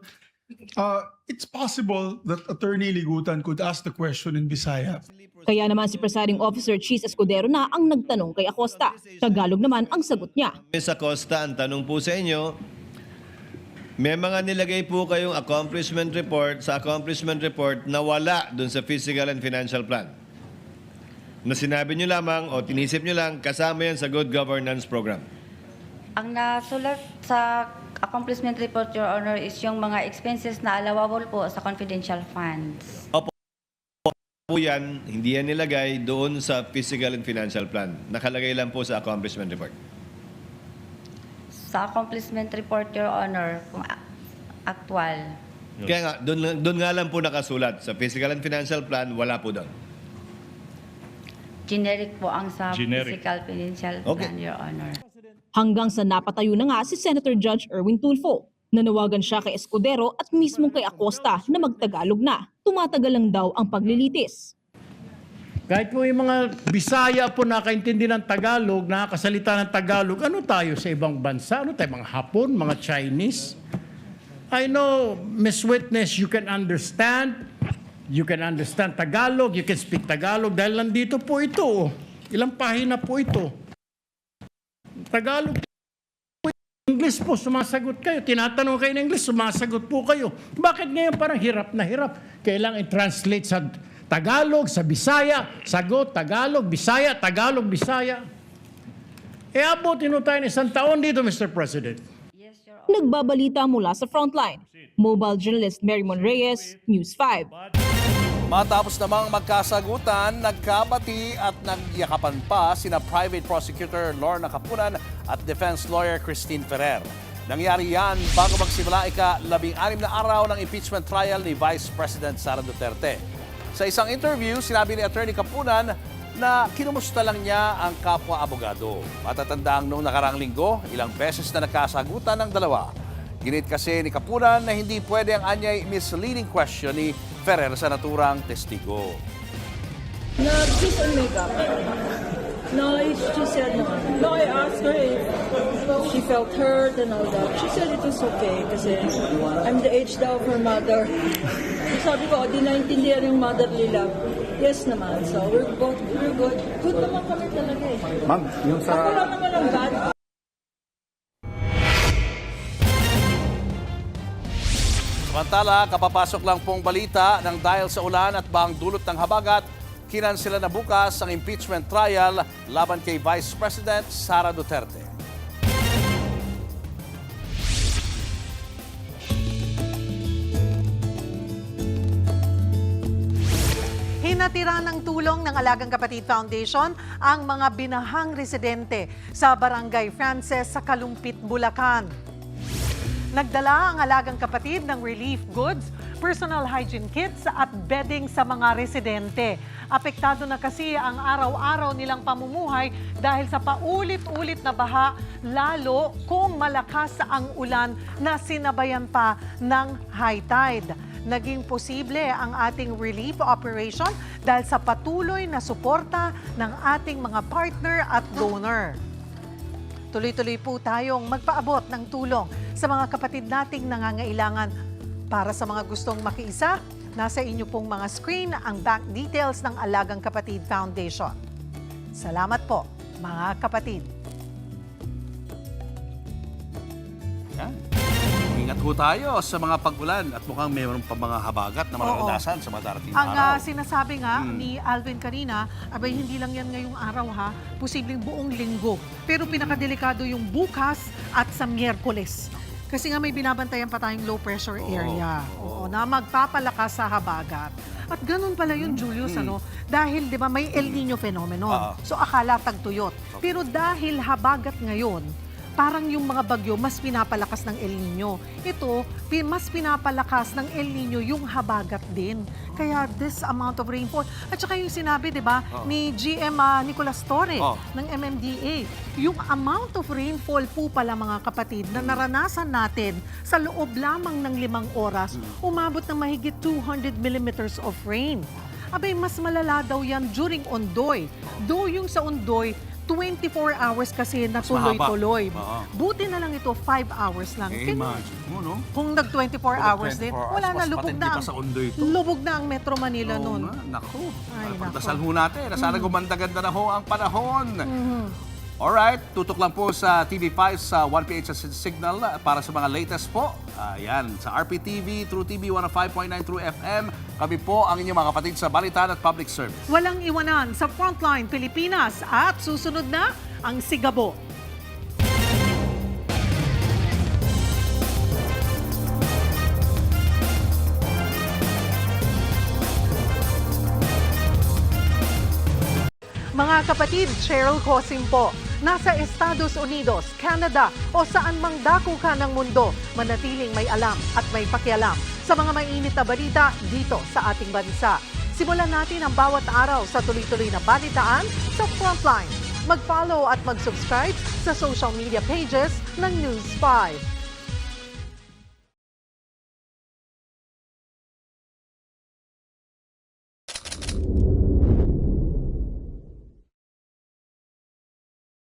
it's possible that Attorney Ligutan could ask the question in Bisaya. Kaya naman si Presiding Officer Cheese Escudero na ang nagtanong kay Acosta. Tagalog naman ang sagot niya. Ms. Acosta, ang tanong po sa inyo, may mga nilagay po kayong accomplishment report na wala dun sa physical and financial plan. Na sinabi nyo lamang o tinisip nyo lang, kasama yan sa good governance program. Ang nasulat sa accomplishment report, Your Honor, is yung mga expenses na allowable po sa confidential funds. Opo po yan, hindi yan nilagay doon sa physical and financial plan. Nakalagay lang po sa accomplishment report. Sa accomplishment report, Your Honor, kung actual. Kaya nga, doon nga lang po nakasulat. Sa physical and financial plan, wala po doon. Generic po ang sa Generic. physical financial plan, Your Honor. Hanggang sa napatayo na nga si Senator Judge Erwin Tulfo. Nanawagan siya kay Escudero at mismo kay Acosta na magtagalog na. Tumatagal lang daw ang paglilitis. Kahit po yung mga Bisaya po nakaintindi ng Tagalog, nakakasalita ng Tagalog, ano tayo sa ibang bansa? Ano tayo, mga Hapon, mga Chinese? I know, Miss Witness, you can understand Tagalog, you can speak Tagalog dahil nandito po ito. Ilang pahina po ito. Tagalog, English po, sumasagot kayo. Tinatanong kayo ng English, sumasagot po kayo. Bakit ngayon parang hirap na hirap? Kailangan i-translate sa Tagalog, sa Bisaya, sagot, Tagalog, Bisaya, Tagalog, Bisaya. Abutin tayo ng isang taon dito, Mr. President. Nagbabalita mula sa frontline. Mobile journalist Marymon Reyes, News 5. Matapos namang magkasagutan, nagkabati at nagyakapan pa sina Private Prosecutor Lorna Capunan at Defense Lawyer Christine Ferrer. Nangyari yan bago magsimula ika-16 na araw ng impeachment trial ni Vice President Sara Duterte. Sa isang interview, sinabi ni Attorney Capunan na kinumusta lang niya ang kapwa-abogado. Matatandang noong nakaraang linggo, ilang beses na nagkasagutan ng dalawa. Ginit kasi ni Kapunan na hindi pwede ang anyay misleading question ni Ferrer sa naturang testigo. Nag-kiss and makeup. No, she said no. No, I asked her if she felt hurt and all that. She said it was okay kasi I'm the age daw of her mother. Sabi ko, di naintindihan yung motherly love. Yes naman. So, we're good. Good naman kami talaga eh. Ma'am, yung Ako lang naman ang bad. Samantala, kapapasok lang pong balita ng dahil sa ulan at bang dulot ng habagat, kinansela na bukas ang impeachment trial laban kay Vice President Sara Duterte. Hinatira ng tulong ng Alagang Kapatid Foundation ang mga binahang residente sa Barangay Frances sa Kalumpit, Bulacan. Nagdala ang Alagang Kapatid ng relief goods, personal hygiene kits at bedding sa mga residente. Apektado na kasi ang araw-araw nilang pamumuhay dahil sa paulit-ulit na baha, lalo kung malakas ang ulan na sinabayan pa ng high tide. Naging posible ang ating relief operation dahil sa patuloy na suporta ng ating mga partner at donor. Tuloy-tuloy po tayong magpaabot ng tulong sa mga kapatid nating nangangailangan. Para sa mga gustong makiisa, nasa inyo pong mga screen ang bank details ng Alagang Kapatid Foundation. Salamat po, mga kapatid. Yan. Ingat po tayo sa mga pag-ulan at mukhang mayroon pa mga habagat na mararanasan sa mga darating na Ang araw. sinasabi nga ni Alvin kanina, abay hindi lang yan ngayong araw ha, posibleng buong linggo. Pero pinakadelikado yung bukas at sa Miyerkules. Kasi nga may binabantayan pa tayong low pressure area. Oo, na magpapalakas sa habagat. At ganun pala yun, Julius, ano? Dahil, di ba, may El Nino phenomenon. So, akala tagtuyot. Pero dahil habagat ngayon, parang yung mga bagyo mas pinapalakas ng El Nino. Ito, mas pinapalakas ng El Nino yung habagat din. Kaya this amount of rainfall. At saka yung sinabi, di ba, ni GM Nicolas Torre ng MMDA, yung amount of rainfall po pala mga kapatid na naranasan natin sa loob lamang ng 5 oras, umabot ng mahigit 200 millimeters of rain. Abay, mas malala daw yan during Ondoy. Though yung sa Ondoy, 24 hours kasi na tuloy-tuloy. Buti na lang ito, 5 hours lang. Imagine mo, no? Kung nag-24 hours din, wala na, lubog na ang Metro Manila noon. Naku, Ay, pagdasal ho natin. Sana gumanda-ganda na ho ang panahon. Alright, tutok lang po sa TV5 sa 1PH signal para sa mga latest po. Ayan, sa RPTV, True TV 105.9 True FM. Kami po ang inyong mga kapatid sa Balitaan at Public Service. Walang iwanan sa Frontline Pilipinas at susunod na ang Sigabo. Mga kapatid, Cheryl Cosim po. Nasa Estados Unidos, Canada o saan mang dako ka ng mundo, manatiling may alam at may pakialam sa mga mainit na balita dito sa ating bansa. Simulan natin ang bawat araw sa tuloy-tuloy na balitaan sa Frontline. Mag-follow at mag-subscribe sa social media pages ng News 5.